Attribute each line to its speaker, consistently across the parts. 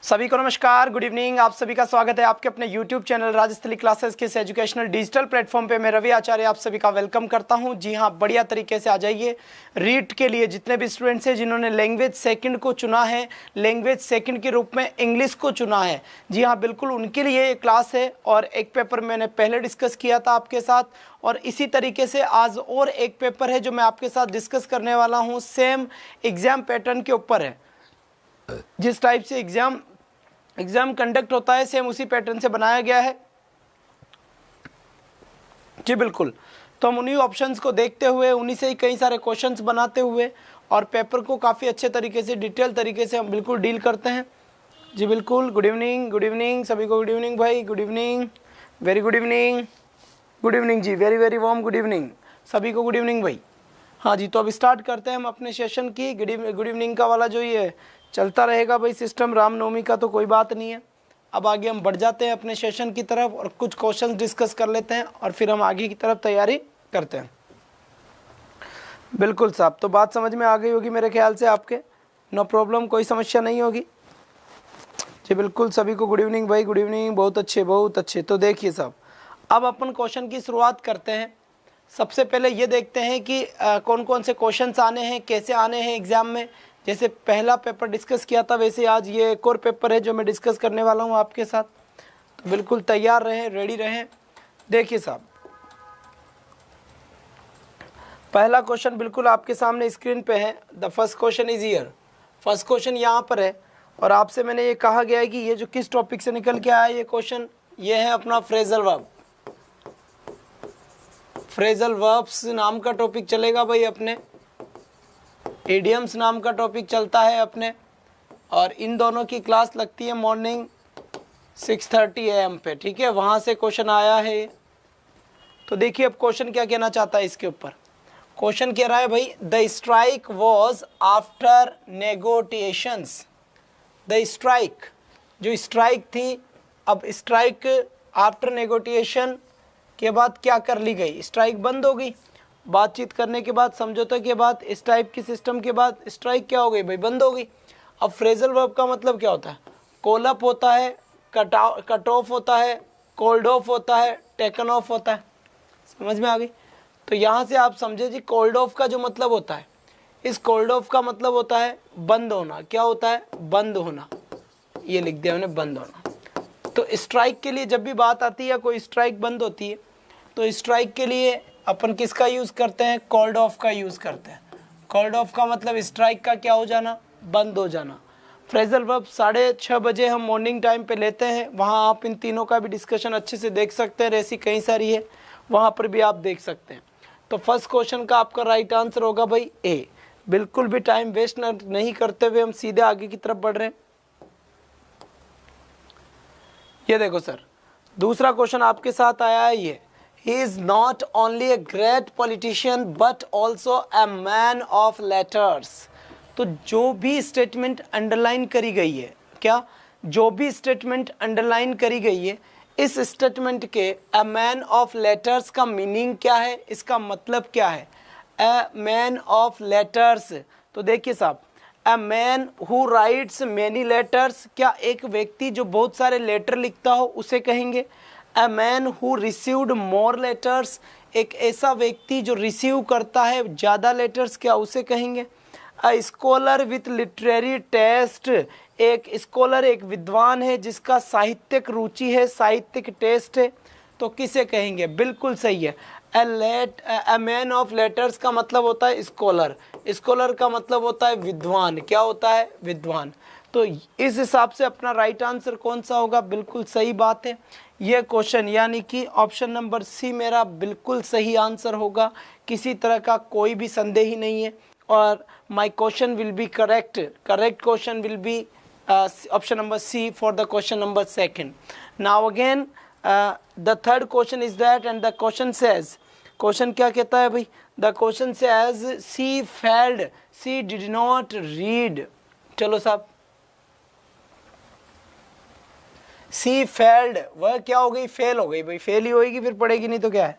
Speaker 1: सभी को नमस्कार, गुड इवनिंग। आप सभी का स्वागत है आपके अपने YouTube चैनल राजस्थली क्लासेस के इस एजुकेशनल डिजिटल प्लेटफॉर्म पे। मैं रवि आचार्य आप सभी का वेलकम करता हूं। जी हां, बढ़िया तरीके से आ जाइए। रीट के लिए जितने भी स्टूडेंट्स हैं जिन्होंने लैंग्वेज सेकंड को चुना है, लैंग्वेज सेकंड के रूप में इंग्लिश को चुना है, जी हाँ बिल्कुल उनके लिए ये क्लास है। और एक पेपर मैंने पहले डिस्कस किया था आपके साथ, और इसी तरीके से आज और एक पेपर है जो मैं आपके साथ डिस्कस करने वाला हूँ। सेम एग्जाम पैटर्न के ऊपर है, जिस टाइप से एग्जाम कंडक्ट होता है सेम उसी पैटर्न से बनाया गया है जी बिल्कुल। तो हम उन्हीं ऑप्शंस को देखते हुए उन्हीं से ही कई सारे क्वेश्चंस बनाते हुए और पेपर को काफ़ी अच्छे तरीके से डिटेल तरीके से हम बिल्कुल डील करते हैं जी बिल्कुल। गुड इवनिंग सभी को। गुड इवनिंग भाई, good evening, very good evening जी, very very warm good evening सभी को। गुड इवनिंग भाई। हाँ जी, तो अब स्टार्ट करते हैं हम अपने सेशन की। गुड इवनिंग का वाला जो ये चलता रहेगा भाई सिस्टम, रामनवमी का तो कोई बात नहीं है। अब आगे हम बढ़ जाते हैं अपने सेशन की तरफ और कुछ क्वेश्चंस डिस्कस कर लेते हैं और फिर हम आगे की तरफ तैयारी करते हैं। बिल्कुल साहब, तो बात समझ में आ गई होगी मेरे ख्याल से आपके। नो प्रॉब्लम, कोई समस्या नहीं होगी जी बिल्कुल। सभी को गुड इवनिंग भाई, गुड इवनिंग, बहुत अच्छे बहुत अच्छे। तो देखिए साहब, अब अपन क्वेश्चन की शुरुआत करते हैं। सबसे पहले ये देखते हैं कि कौन कौन से क्वेश्चंस आने हैं, कैसे आने हैं एग्जाम में। जैसे पहला पेपर डिस्कस किया था वैसे आज ये एक और पेपर है जो मैं डिस्कस करने वाला हूँ आपके साथ। तो बिल्कुल तैयार रहें, रेडी रहें। देखिए साहब, पहला क्वेश्चन बिल्कुल आपके सामने स्क्रीन पे है। The first question is here. First question यहाँ पर है और आपसे मैंने ये कहा गया है कि ये जो किस टॉपिक से निकल के आया ये क्वेश्चन, ये है अपना फ्रेजल वर्ब। फ्रेजल वर्ब्स नाम का टॉपिक चलेगा भाई अपने, इडियम्स नाम का टॉपिक चलता है अपने, और इन दोनों की क्लास लगती है मॉर्निंग 6:30 AM पे, ठीक है। वहाँ से क्वेश्चन आया है। तो देखिए अब क्वेश्चन क्या कहना चाहता है इसके ऊपर। क्वेश्चन कह रहा है भाई, the strike was after negotiations. The strike, जो स्ट्राइक थी, अब स्ट्राइक आफ्टर नेगोटिएशन के बाद क्या कर ली गई, स्ट्राइक बंद हो गई। बातचीत करने के बाद, समझौते के बाद, इस टाइप की सिस्टम के बाद स्ट्राइक क्या हो गई भाई, बंद हो गई। अब फ्रेजल वर्ब का मतलब क्या होता है, कॉल अप होता है, कट ऑफ होता है, कॉल्ड ऑफ होता है, टेकन ऑफ होता है। समझ में आ गई। तो यहाँ से आप समझे जी, कॉल्ड ऑफ का जो मतलब होता है, इस कॉल्ड ऑफ का मतलब होता है बंद होना। क्या होता है, बंद होना। ये लिख दिया मैंने, बंद होना। तो स्ट्राइक के लिए जब भी बात आती है, कोई स्ट्राइक बंद होती है, तो स्ट्राइक के लिए अपन किसका यूज़ करते हैं, कॉल्ड ऑफ का यूज़ करते हैं। कॉल्ड ऑफ का मतलब स्ट्राइक का क्या हो जाना, बंद हो जाना। फ्रेजल वर्ब 6:30 बजे हम मॉर्निंग टाइम पे लेते हैं, वहाँ आप इन तीनों का भी डिस्कशन अच्छे से देख सकते हैं। ऐसी कई सारी है, वहाँ पर भी आप देख सकते हैं। तो फर्स्ट क्वेश्चन का आपका राइट आंसर होगा भाई ए। बिल्कुल भी टाइम वेस्ट नहीं करते हुए हम सीधे आगे की तरफ बढ़ रहे हैं। ये देखो सर, दूसरा क्वेश्चन आपके साथ आया है ये, he is not only a great politician but also a man of letters। तो जो भी स्टेटमेंट अंडरलाइन करी गई है, क्या, जो भी स्टेटमेंट अंडरलाइन करी गई है, इस स्टेटमेंट के a man of letters का मीनिंग क्या है, इसका मतलब क्या है। a man of letters, तो देखिए साहब, a man who writes many letters, क्या एक व्यक्ति जो बहुत सारे लेटर लिखता हो उसे कहेंगे। A man who received more letters, एक ऐसा व्यक्ति जो रिसीव करता है ज़्यादा लेटर्स, क्या उसे कहेंगे। A scholar with literary taste, एक स्कॉलर एक विद्वान है जिसका साहित्यिक रुचि है, साहित्यिक टेस्ट है, तो किसे कहेंगे। बिल्कुल सही है। A man of letters का मतलब होता है स्कॉलर, स्कॉलर का मतलब होता है विद्वान। क्या होता है, विद्वान। तो इस हिसाब से अपना राइट आंसर कौन सा होगा, बिल्कुल सही बात है। यह क्वेश्चन यानी कि ऑप्शन नंबर सी मेरा बिल्कुल सही आंसर होगा, किसी तरह का कोई भी संदेह ही नहीं है। और my question will be correct question will be option number C for the question number second. Now again the third question is that and the question says, question क्या कहता है भाई, the question says she failed, she did not read. चलो साहब, see failed, वह क्या हो गई, फेल हो गई भाई, फेल ही होगी फिर पढ़ेगी नहीं तो क्या है।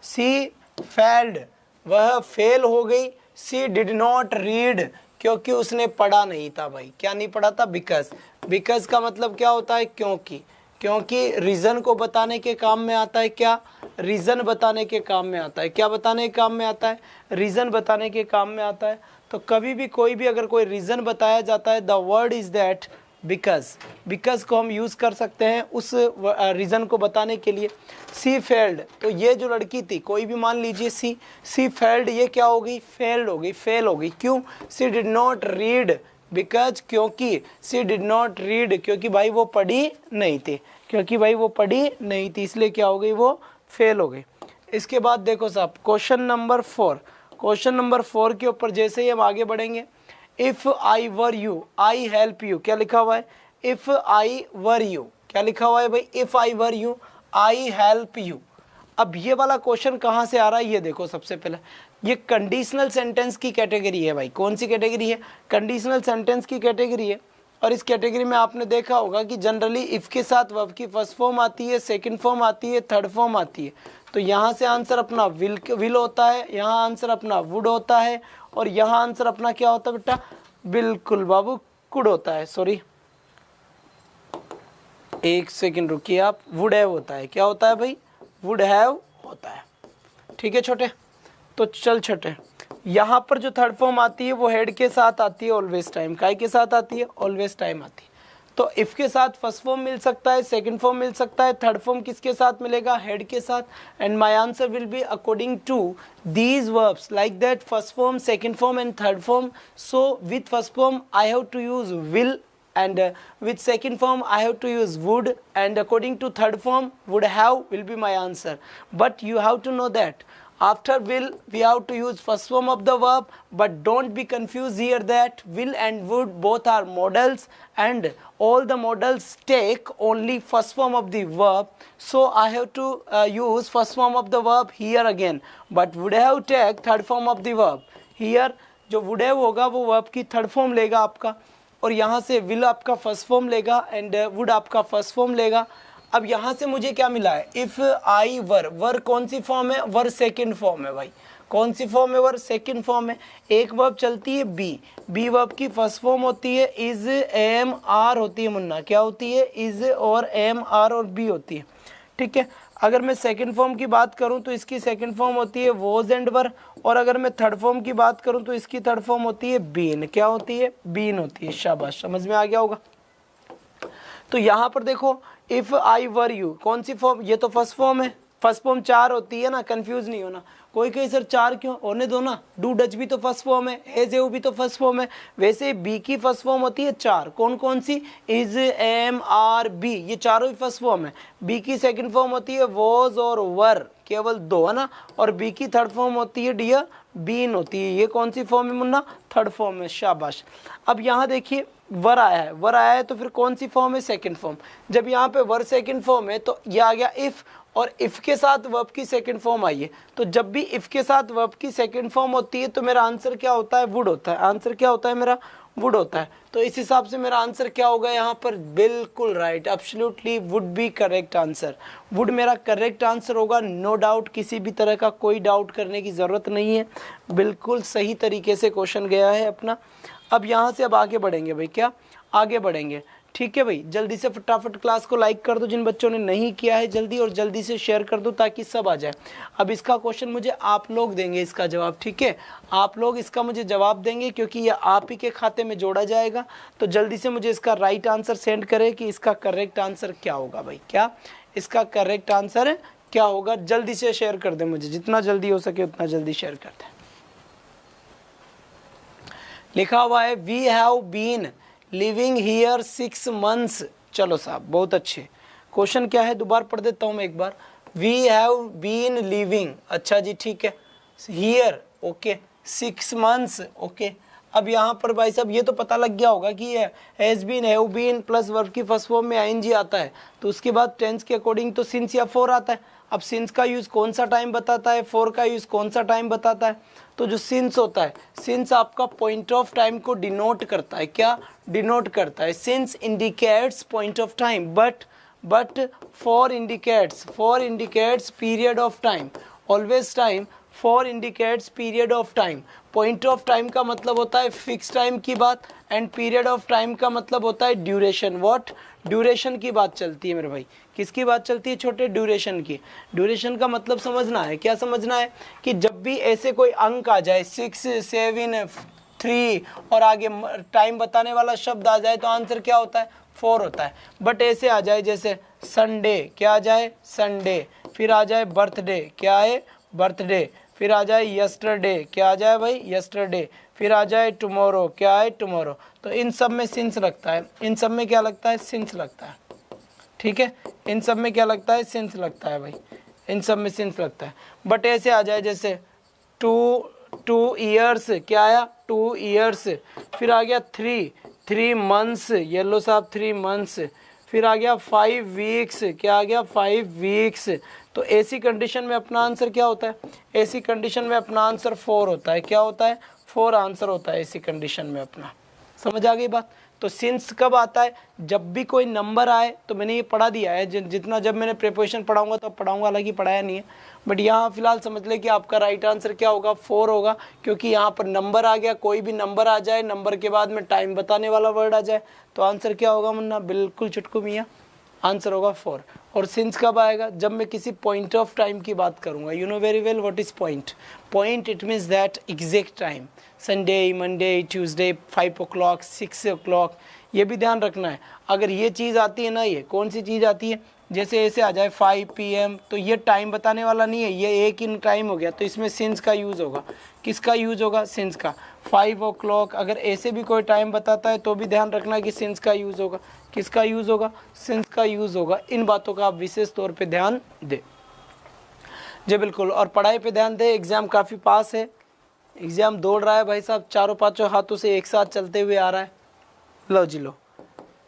Speaker 1: सी फेल्ड, वह फेल हो गई। सी डिड नॉट रीड, क्योंकि उसने पढ़ा नहीं था भाई। क्या नहीं पढ़ा था, बिकॉज बिकॉज का मतलब क्या होता है, क्योंकि, क्योंकि रीज़न को बताने के काम में आता है, क्या, रीज़न बताने के काम में आता है, क्या बताने के काम में आता है, रीज़न बताने के काम में आता है। तो कभी भी कोई भी अगर कोई रीज़न बताया जाता है, the word is that because, because को हम यूज़ कर सकते हैं उस रीज़न को बताने के लिए। सी फेल्ड, तो ये जो लड़की थी, कोई भी मान लीजिए सी फेल्ड, ये क्या हो गई, फेल्ड हो गई, फेल हो गई। क्यों, सी डिड नॉट रीड, बिकॉज क्योंकि, सी डिड नॉट रीड, क्योंकि भाई वो पढ़ी नहीं थी, क्योंकि भाई वो पढ़ी नहीं थी, इसलिए क्या हो गई, वो फेल हो गई। इसके बाद देखो साहब क्वेश्चन नंबर 4, क्वेश्चन नंबर 4 के ऊपर जैसे ही हम आगे बढ़ेंगे, if I were you I help you, क्या लिखा हुआ है, इफ़ आई वर यू, क्या लिखा हुआ है भाई, if I were you I help you. अब ये वाला क्वेश्चन कहाँ से आ रहा है, ये देखो सबसे पहले, ये कंडीशनल सेंटेंस की कैटेगरी है भाई। कौन सी कैटेगरी है, कंडीशनल सेंटेंस की कैटेगरी है। और इस कैटेगरी में आपने देखा होगा कि जनरली इफ़ के साथ वर्ब की फर्स्ट फॉर्म आती है, सेकंड फॉर्म आती है, थर्ड फॉर्म आती है। तो यहाँ से आंसर अपना विल होता है, यहाँ आंसर अपना वुड होता है, और यहाँ आंसर अपना क्या होता है बेटा, बिल्कुल बाबू कुड होता है। सॉरी एक सेकंड रुकिए आप, वुड हैव होता है, क्या होता है भाई, वुड हैव होता है। ठीक है छोटे, तो चल छोटे, यहाँ पर जो थर्ड फॉर्म आती है वो हेड के साथ आती है ऑलवेज टाइम, काय के साथ आती है, ऑलवेज टाइम आती है। तो इफ़ के साथ फर्स्ट फॉर्म मिल सकता है, सेकंड फॉर्म मिल सकता है, थर्ड फॉर्म किसके साथ मिलेगा, हेड के साथ। And my answer will be according to these verbs like that, first form, second form and third form. So with first form I have to use will, and with second form I have to use would, and according to third form would have will be my answer. But you have to know that after will we have to use first form of the verb, but don't be confused here that will and would both are modals, and all the modals take only first form of the verb. So I have to use first form of the verb here again, but would have take third form of the verb here. जो would have होगा वो verb की third form लेगा आपका, और यहाँ से will आपका फर्स्ट फॉर्म लेगा, एंड वुड आपका फर्स्ट फॉर्म लेगा। अब यहाँ से मुझे क्या मिला है, इफ़ आई वर, वर कौन सी फॉर्म है, वर सेकंड फॉर्म है भाई। कौन सी फॉर्म है, वर सेकंड फॉर्म है। एक वर्ब चलती है बी वर्ब की फर्स्ट फॉर्म होती है इज, एम आर होती है मुन्ना, क्या होती है, इज और एम आर और बी होती है। ठीक है, अगर मैं सेकंड फॉर्म की बात करूं तो इसकी सेकंड फॉर्म होती है वॉज एंड वर, और अगर मैं थर्ड फॉर्म की बात करूं तो इसकी थर्ड फॉर्म होती है बीन, क्या होती है, बीन होती है। शाबाश, समझ में आ गया होगा। तो यहाँ पर देखो इफ़ आई वर यू, कौन सी फॉर्म, ये तो फर्स्ट फॉर्म है, फर्स्ट फॉर्म 4 होती है ना, कंफ्यूज नहीं होना। कोई कहे सर 4 क्यों, होने दो ना, डू डच भी तो फर्स्ट फॉर्म है, एज एव भी तो फर्स्ट फॉर्म है। वैसे बी की फर्स्ट फॉर्म होती है 4, कौन कौन सी, इज, एम, आर, बी, ये चारों ही फर्स्ट फॉर्म है। बी की सेकंड फॉर्म होती है वॉज और वर, केवल 2 है ना, और बी की थर्ड फॉर्म होती है डियर बीन होती है। ये कौन सी फॉर्म है मुन्ना, थर्ड फॉर्म है। शाबाश। अब यहाँ देखिए वर आया है, वर आया है तो फिर कौन सी फॉर्म है, सेकंड फॉर्म। जब यहाँ पे वर सेकंड फॉर्म है तो ये आ गया इफ़, और इफ़ के साथ वर्ब की सेकंड फॉर्म आई है। तो जब भी इफ़ के साथ वर्ब की सेकंड फॉर्म होती है तो मेरा आंसर क्या होता है, वुड होता है। आंसर क्या होता है मेरा, वुड होता है। तो इस हिसाब से मेरा आंसर क्या होगा यहाँ पर, बिल्कुल right, absolutely would be correct answer. Would मेरा करेक्ट आंसर होगा, नो डाउट, किसी भी तरह का कोई डाउट करने की ज़रूरत नहीं है, बिल्कुल सही तरीके से क्वेश्चन गया है अपना। अब यहाँ से अब आगे बढ़ेंगे भाई, क्या आगे बढ़ेंगे, ठीक है भाई। जल्दी से फटाफट क्लास को लाइक कर दो जिन बच्चों ने नहीं किया है जल्दी, और जल्दी से शेयर कर दो ताकि सब आ जाए। अब इसका क्वेश्चन मुझे आप लोग देंगे इसका जवाब, ठीक है, आप लोग इसका मुझे जवाब देंगे क्योंकि ये आप ही के खाते में जोड़ा जाएगा। तो जल्दी से मुझे इसका राइट आंसर सेंड करें कि इसका करेक्ट आंसर क्या होगा भाई, क्या इसका करेक्ट आंसर क्या होगा। जल्दी से शेयर कर दें मुझे, जितना जल्दी हो सके उतना जल्दी शेयर कर दें। लिखा हुआ है we have been living here 6 months। चलो साहब बहुत अच्छे। क्वेश्चन क्या है दोबारा पढ़ देता हूँ मैं एक बार। वी हैव बीन लिविंग, अच्छा जी ठीक है, हियर ओके 6 months ओके। अब यहाँ पर भाई साहब ये तो पता लग गया होगा कि ये has been, have been plus verb की फर्स्ट फॉर्म में आईएनजी आता है, तो उसके बाद टेंस के अकॉर्डिंग तो सिंस या फॉर आता है। अब सिंस का यूज़ कौन सा टाइम बताता है, फॉर का यूज़ कौन सा टाइम बताता है। तो जो सिंस होता है, सिंस आपका पॉइंट ऑफ टाइम को डिनोट करता है, क्या डिनोट करता है, since indicates point of time, but for indicates period of time, always time for indicates period of time. Point of time का मतलब होता है फिक्स टाइम की बात, एंड पीरियड ऑफ टाइम का मतलब होता है ड्यूरेशन। व्हाट? ड्यूरेशन की बात चलती है मेरे भाई। किसकी बात चलती है छोटे? ड्यूरेशन की। ड्यूरेशन का मतलब समझना है, क्या समझना है कि जब भी ऐसे कोई अंक आ जाए 6, 7, 3 और आगे टाइम बताने वाला शब्द आ जाए तो आंसर क्या होता है? 4 होता है। बट ऐसे आ जाए जैसे संडे, क्या आ जाए? संडे। फिर आ जाए बर्थडे, क्या है? बर्थडे। फिर आ जाए यस्टरडे, क्या आ जाए भाई? यस्टरडे। फिर आ जाए टुमारो, क्या है? टुमारो। तो इन सब में सिंस लगता है, इन सब में क्या लगता है? सिंस लगता है। ठीक है, इन सब में क्या लगता है? सिंस लगता है भाई, इन सब में सिंस लगता है। बट ऐसे आ जाए जैसे 2 ईयर्स, क्या आया? 2 ईयर्स। फिर आ गया 3 मंथ्स, येलो साहब 3 मंथ्स। फिर आ गया 5 वीक्स, क्या आ गया? 5 वीक्स। तो ऐसी कंडीशन में अपना आंसर क्या होता है? ऐसी कंडीशन में अपना आंसर 4 होता है। क्या होता है? 4 आंसर होता है ऐसी कंडीशन में अपना। समझ आ गई बात? तो सिंस कब आता है? जब भी कोई नंबर आए, तो मैंने ये पढ़ा दिया है जितना, जब मैंने प्रिपरेशन पढ़ाऊंगा तो पढ़ाऊंगा, हालांकि पढ़ाया नहीं है, बट यहाँ फिलहाल समझ ले कि आपका राइट आंसर क्या होगा? 4 होगा, क्योंकि यहाँ पर नंबर आ गया, कोई भी नंबर आ जाए, नंबर के बाद में टाइम बताने वाला वर्ड आ जाए, तो आंसर क्या होगा मुन्ना? बिल्कुल चुटकू मियाँ, आंसर होगा 4। और सिंस कब आएगा? जब मैं किसी पॉइंट ऑफ टाइम की बात करूंगा। You know very well what is point? Point it means that exact time. Sunday, Monday, Tuesday, 5 o'clock, 6 o'clock, ये भी ध्यान रखना है। अगर ये चीज़ आती है ना, ये कौन सी चीज़ आती है? जैसे ऐसे आ जाए 5 PM, तो ये टाइम बताने वाला नहीं है, ये एक ही टाइम हो गया, तो इसमें सिंस का यूज़ होगा। किसका यूज़ होगा? सिंस का। 5 o'clock, अगर ऐसे भी कोई टाइम बताता है तो भी ध्यान रखना कि सिंस का यूज़ होगा। किसका यूज़ होगा? सिंस का यूज़ होगा। इन बातों का आप विशेष तौर पे ध्यान दें जी। बिल्कुल, और पढ़ाई पे ध्यान दें। एग्ज़ाम काफ़ी पास है, एग्ज़ाम दौड़ रहा है भाई साहब, चारों पाँचों हाथों से एक साथ चलते हुए आ रहा है। लो जी लो,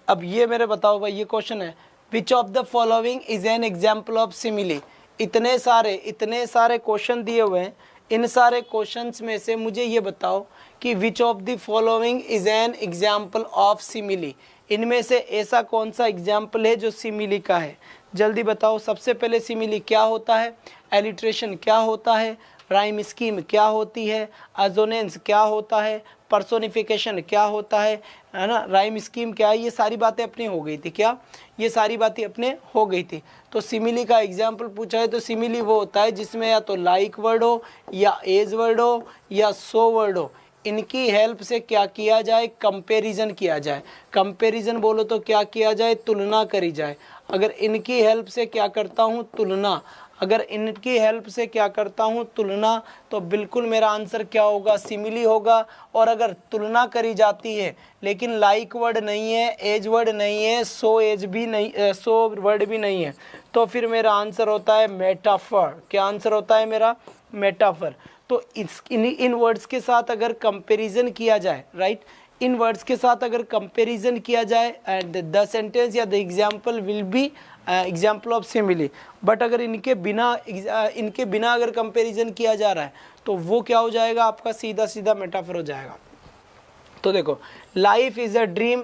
Speaker 1: अब ये मेरे बताओ भाई, ये क्वेश्चन है, which of the following is an example of simile. इतने सारे क्वेश्चन दिए हुए हैं, इन सारे क्वेश्चंस में से मुझे ये बताओ कि which of the following is an example of simile. इनमें से ऐसा कौन सा एग्जाम्पल है जो सिमिली का है? जल्दी बताओ। सबसे पहले सिमिली क्या होता है? एलिट्रेशन क्या होता है? राइम स्कीम क्या होती है? अजोनेंस क्या होता है? पर्सोनिफिकेशन क्या होता है ना? राइम स्कीम क्या है? ये सारी बातें अपनी हो गई थी। क्या ये सारी बातें अपने हो गई थी? तो सिमिली का एग्जाम्पल पूछा है तो सिमिली वो होता है जिसमें या तो लाइक वर्ड हो, या एज वर्ड हो, या सो वर्ड हो। इनकी हेल्प से क्या किया जाए? कंपैरिजन किया जाए। कंपैरिजन बोलो तो क्या किया जाए? तुलना करी जाए। अगर इनकी हेल्प से क्या करता हूँ? तुलना। अगर इनकी हेल्प से क्या करता हूँ? तुलना, तो बिल्कुल मेरा आंसर क्या होगा? सिमिली होगा। और अगर तुलना करी जाती है लेकिन लाइक वर्ड नहीं है, एज वर्ड नहीं है, सो एज भी नहीं, सो वर्ड भी नहीं है, तो फिर मेरा आंसर होता है मेटाफर। क्या आंसर होता है मेरा? मेटाफर। तो इन वर्ड्स के साथ अगर कंपैरिजन किया जाए, राइट, इन वर्ड्स के साथ अगर कंपैरिजन किया जाए, एंड द सेंटेंस या the example will be example of simile. But अगर इनके बिना अगर कंपैरिजन किया जा रहा है तो वो क्या हो जाएगा? आपका सीधा सीधा मेटाफर हो जाएगा। तो देखो, life is a dream,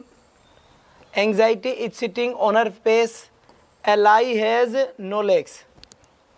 Speaker 1: anxiety is sitting on her face, a lie has no legs.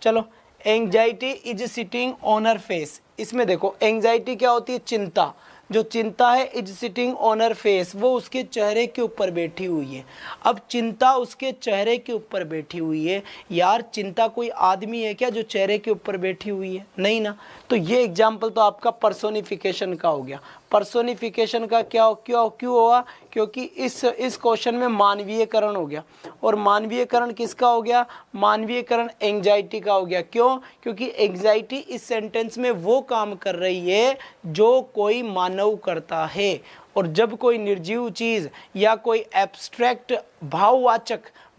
Speaker 1: चलो, anxiety is sitting on her face, इसमें देखो एंग्जाइटी क्या होती है? चिंता। जो चिंता है is sitting on her face, वो उसके चेहरे के ऊपर बैठी हुई है। अब चिंता उसके चेहरे के ऊपर बैठी हुई है, यार चिंता कोई आदमी है क्या जो चेहरे के ऊपर बैठी हुई है? नहीं ना। तो ये एग्जाम्पल तो आपका पर्सोनिफिकेशन का हो गया। पर्सोनिफिकेशन का क्यों हुआ? क्योंकि इस क्वेश्चन में मानवीयकरण हो गया। और मानवीयकरण किसका हो गया? मानवीयकरण एंग्जाइटी का हो गया। क्यों? क्योंकि एंग्जाइटी इस सेंटेंस में वो काम कर रही है जो कोई मानव करता है। और जब कोई निर्जीव चीज़ या कोई एब्स्ट्रैक्ट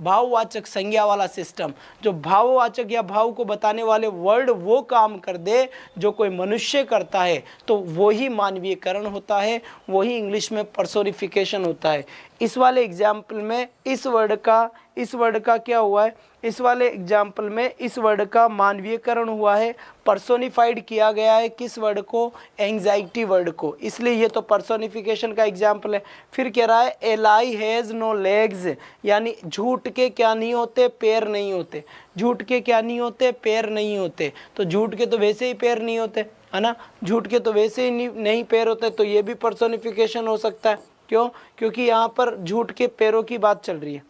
Speaker 1: भाववाचक संज्ञा वाला सिस्टम, जो भाववाचक या भाव को बताने वाले वर्ड वो काम कर दे जो कोई मनुष्य करता है, तो वही मानवीयकरण होता है, वही इंग्लिश में पर्सोनिफिकेशन होता है। इस वाले एग्जाम्पल में इस वर्ड का इस वर्ड का क्या हुआ है, इस वाले एग्जाम्पल में इस वर्ड का मानवीयकरण हुआ है, पर्सोनिफाइड किया गया है किस वर्ड को, एंग्जाइटी वर्ड को, इसलिए ये तो पर्सोनिफिकेशन का एग्जाम्पल है। फिर कह रहा है ए लाई हैज़ नो लेग्स, यानी झूठ के क्या नहीं होते, पैर नहीं होते, झूठ के क्या नहीं होते, पैर नहीं होते, तो झूठ के तो वैसे ही पैर नहीं होते है ना, झूठ के तो वैसे ही नहीं पैर होते, तो ये भी पर्सोनिफिकेशन हो सकता है। क्यों, क्योंकि यहाँ पर झूठ के पैरों की बात चल रही है।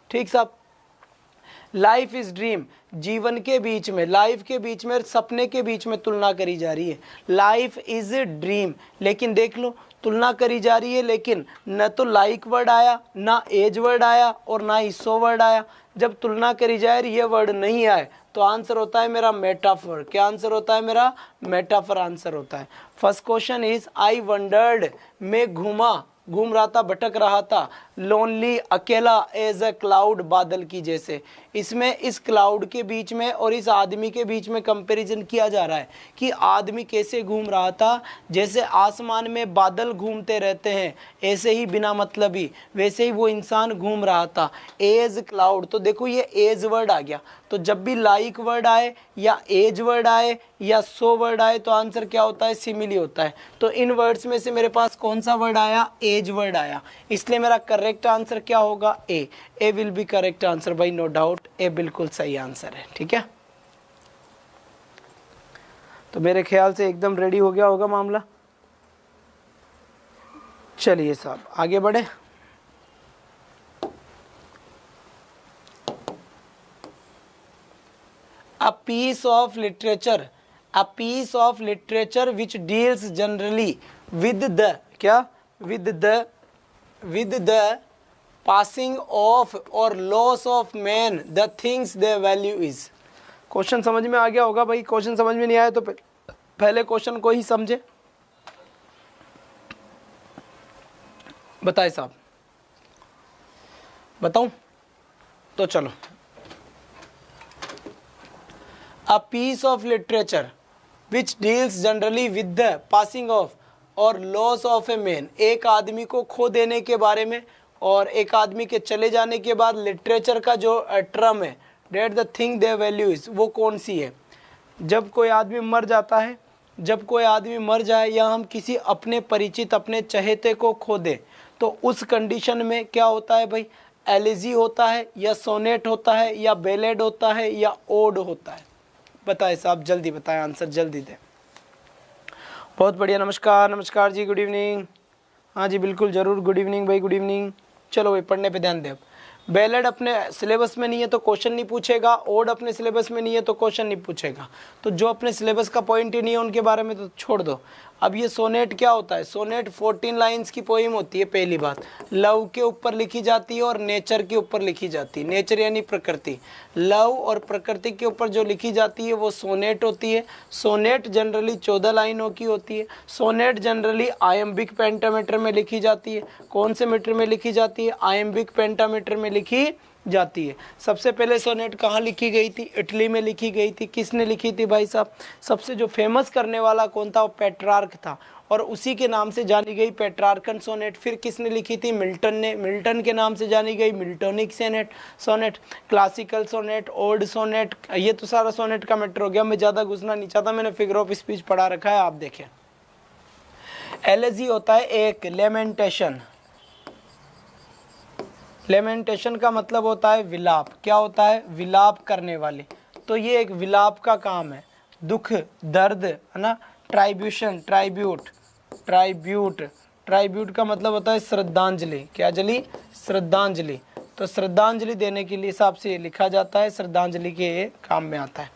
Speaker 1: ठीक साहब। लाइफ इज ड्रीम, जीवन के बीच में, लाइफ के बीच में, सपने के बीच में तुलना करी जा रही है। लाइफ इज ड्रीम, लेकिन देख लो तुलना करी जा रही है, लेकिन न तो लाइक वर्ड आया, ना एज वर्ड आया और ना ही सो वर्ड आया। जब तुलना करी जाए ये वर्ड नहीं आए तो आंसर होता है मेरा मेटाफर। क्या आंसर होता है मेरा, मेटाफर आंसर होता है। First question is I wandered, मैं घूम रहा था, भटक रहा था, लोनली अकेला, एज अ क्लाउड, बादल की जैसे। इसमें इस क्लाउड के बीच में और इस आदमी के बीच में कंपैरिजन किया जा रहा है कि आदमी कैसे घूम रहा था, जैसे आसमान में बादल घूमते रहते हैं ऐसे ही बिना मतलब ही वैसे ही वो इंसान घूम रहा था, एज क्लाउड। तो देखो ये एज वर्ड आ गया, तो जब भी लाइक वर्ड आए या एज वर्ड आए या सो वर्ड आए तो आंसर क्या होता है, सिमिली होता है। तो इन वर्ड्स में से मेरे पास कौन सा वर्ड आया, एज वर्ड आया, इसलिए मेरा करेक्ट आंसर क्या होगा, ए विल बी करेक्ट आंसर भाई, नो डाउट ए बिल्कुल सही आंसर है। ठीक है, तो मेरे ख्याल से एकदम रेडी हो गया होगा मामला। चलिए साहब आगे बढ़े। A piece of literature which deals generally with the क्या, with the passing of or loss of man, the things they value is। Question समझ में आ गया होगा भाई, क्वेश्चन समझ में नहीं आया तो पहले क्वेश्चन को ही समझे। बताए साहब, बताऊं तो चलो। A piece of literature which deals generally with the passing of और loss of a man, एक आदमी को खो देने के बारे में और एक आदमी के चले जाने के बाद लिटरेचर का जो टर्म है that the thing they value is, वो कौन सी है। जब कोई आदमी मर जाता है, जब कोई आदमी मर जाए या हम किसी अपने परिचित अपने चहेते को खो दें तो उस कंडीशन में क्या होता है भाई, एलिजी होता है या सोनेट होता है या बेलेड होता है या ओड होता है। बताए साहब, जल्दी बताएं, आंसर जल्दी दें। बहुत बढ़िया, नमस्कार नमस्कार जी, गुड इवनिंग। हाँ जी बिल्कुल ज़रूर, गुड इवनिंग भाई, गुड इवनिंग। चलो भाई पढ़ने पे ध्यान दें। अब बैलेड अपने सिलेबस में नहीं है तो क्वेश्चन नहीं पूछेगा, ओड अपने सिलेबस में नहीं है तो क्वेश्चन नहीं पूछेगा, तो जो अपने सिलेबस का पॉइंट ही नहीं है उनके बारे में तो छोड़ दो। अब ये सोनेट क्या होता है, सोनेट 14 लाइंस की पोइम होती है। पहली बात, लव के ऊपर लिखी जाती है और नेचर के ऊपर लिखी जाती है। नेचर यानी प्रकृति, लव और प्रकृति के ऊपर जो लिखी जाती है वो सोनेट होती है। सोनेट जनरली 14 लाइनों की होती है। सोनेट जनरली आयम्बिक पेंटामीटर में लिखी जाती है। कौन से मीटर में लिखी जाती है, आयम्बिक पेंटामीटर में लिखी जाती है। सबसे पहले सोनेट कहाँ लिखी गई थी, इटली में लिखी गई थी। किसने लिखी थी भाई साहब, सबसे जो फेमस करने वाला कौन था, वो पेट्रार्क था और उसी के नाम से जानी गई पेट्रार्कन सोनेट। फिर किसने लिखी थी, मिल्टन ने, मिल्टन के नाम से जानी गई Miltonic sonnet. Classical sonnet, old sonnet, ये तो सारा सोनेट का मैटर हो गया। मैं ज़्यादा घुसना नहीं चाहता, मैंने फिगर ऑफ स्पीच पढ़ा रखा है, आप देखें। एलेजी होता है एक लेमेंटेशन, लेमेंटेशन का मतलब होता है विलाप। क्या होता है, विलाप करने वाले, तो ये एक विलाप का काम है, दुख दर्द है ना। ट्राइब्यूशन, ट्राइब्यूट का मतलब होता है श्रद्धांजलि। क्या जली, श्रद्धांजलि। तो श्रद्धांजलि देने के लिए हिसाब से ये लिखा जाता है, श्रद्धांजलि के काम में आता है।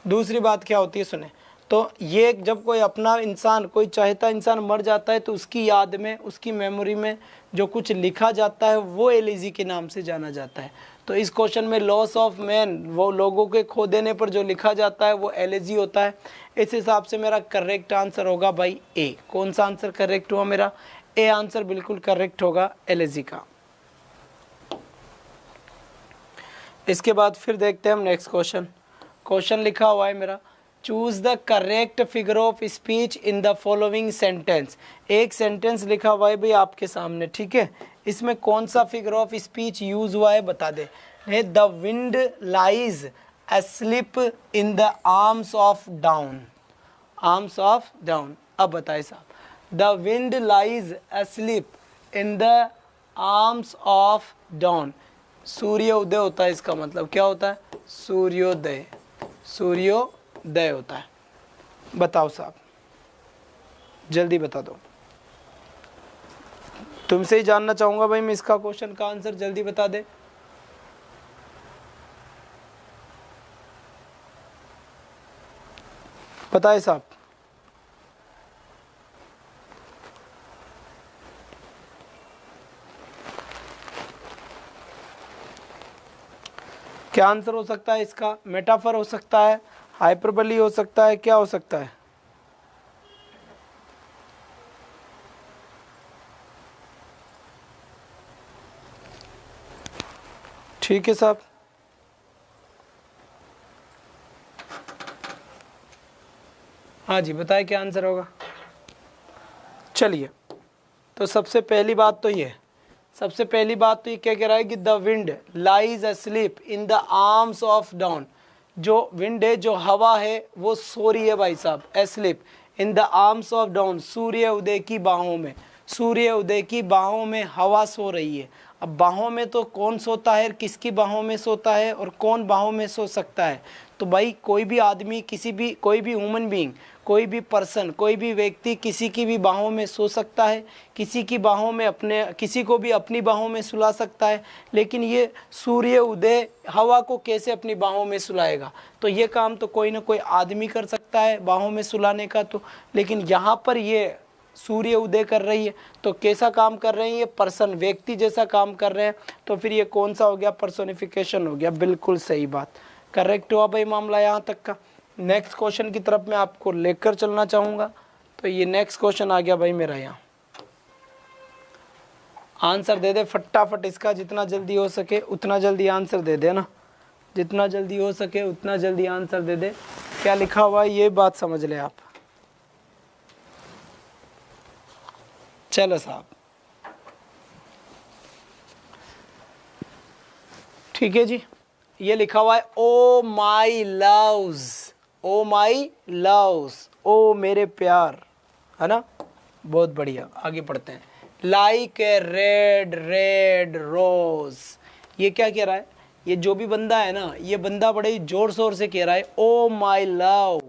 Speaker 1: दूसरी बात क्या होती है सुने, तो ये जब कोई अपना इंसान, कोई चाहता इंसान मर जाता है तो उसकी याद में, उसकी मेमोरी में जो कुछ लिखा जाता है वो एलिजी के नाम से जाना जाता है। तो इस क्वेश्चन में लॉस ऑफ मैन, वो लोगों के खो देने पर जो लिखा जाता है वो एलिजी होता है। इस हिसाब से मेरा करेक्ट आंसर होगा भाई ए। कौन सा आंसर करेक्ट हुआ मेरा, ए आंसर बिल्कुल करेक्ट होगा एलिजी का। इसके बाद फिर देखते हैं हम नेक्स्ट क्वेश्चन। क्वेश्चन लिखा हुआ है मेरा, choose the correct figure of speech in the following sentence. एक सेंटेंस लिखा हुआ है भाई आपके सामने, ठीक है। इसमें कौन सा फिगर ऑफ स्पीच यूज हुआ है बता दे। The wind lies asleep in the arms of dawn, arms of dawn. अब बताइए साहब, the wind lies asleep in the arms of dawn, सूर्य उदय होता है, इसका मतलब क्या होता है? सूर्योदय, सूर्योदय होता है। बताओ साहब, जल्दी बता दो। तुमसे ही जानना चाहूंगा भाई मैं इसका क्वेश्चन का आंसर, जल्दी बता दे। बताए साहब। क्या आंसर हो सकता है इसका? मेटाफर हो सकता है, हाइपरबली हो सकता है, क्या हो सकता है? ठीक है साहब, हाँ जी बताए क्या आंसर होगा। चलिए, तो सबसे पहली बात तो ये, सबसे पहली बात तो ये क्या कह रहा है कि the wind lies asleep in the arms of down, जो विंड है, जो हवा है, वो सो रही है भाई साहब, asleep in the arms of dawn, सूर्य उदय की बाहों में, सूर्य उदय की बाहों में हवा सो रही है। अब बाहों में तो कौन सोता है, किसकी बाहों में सोता है, और कौन बाहों में सो सकता है? तो भाई कोई भी आदमी, किसी भी, कोई भी ह्यूमन बीइंग, कोई भी पर्सन, कोई भी व्यक्ति किसी की भी बाहों में सो सकता है, किसी की बाहों में अपने, किसी को भी अपनी बाहों में सुला सकता है। लेकिन ये सूर्य उदय हवा को कैसे अपनी बाहों में सुलाएगा? तो ये काम तो कोई ना कोई आदमी कर सकता है बाहों में सुलाने का। तो लेकिन यहाँ पर ये सूर्य उदय कर रही है, तो कैसा काम कर रहे हैं ये? पर्सन, व्यक्ति जैसा काम कर रहे हैं। तो फिर ये कौन सा हो गया? पर्सोनिफिकेशन हो गया। बिल्कुल सही बात, करेक्ट हुआ भाई मामला यहाँ तक का। नेक्स्ट क्वेश्चन की तरफ मैं आपको लेकर चलना चाहूँगा। तो ये नेक्स्ट क्वेश्चन आ गया भाई मेरा यहाँ, आंसर दे दे फटाफट इसका, जितना जल्दी हो सके उतना जल्दी आंसर दे दे ना, जितना जल्दी हो सके उतना जल्दी आंसर दे दे। क्या लिखा हुआ है ये बात समझ ले आप। चलो साहब, ठीक है जी, ये लिखा हुआ है ओ my loves, O my loves, ओ मेरे प्यार, है ना? बहुत बढ़िया, आगे पढ़ते हैं। Like a red red rose, ये क्या कह रहा है? ये जो भी बंदा है ना, ये बंदा बड़े ही जोर शोर से कह रहा है ओ माई लव।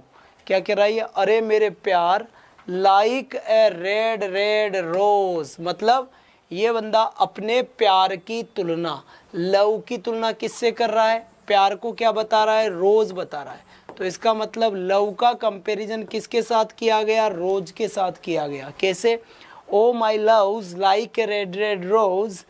Speaker 1: क्या कह रहा है ये? अरे मेरे प्यार, like a red red rose, मतलब ये बंदा अपने प्यार की तुलना, लव की तुलना किससे कर रहा है? प्यार को क्या बता रहा है? रोज बता रहा है। तो इसका मतलब लव का कंपैरिजन किसके साथ किया गया? रोज के साथ किया गया। कैसे? O my love's like a red red rose,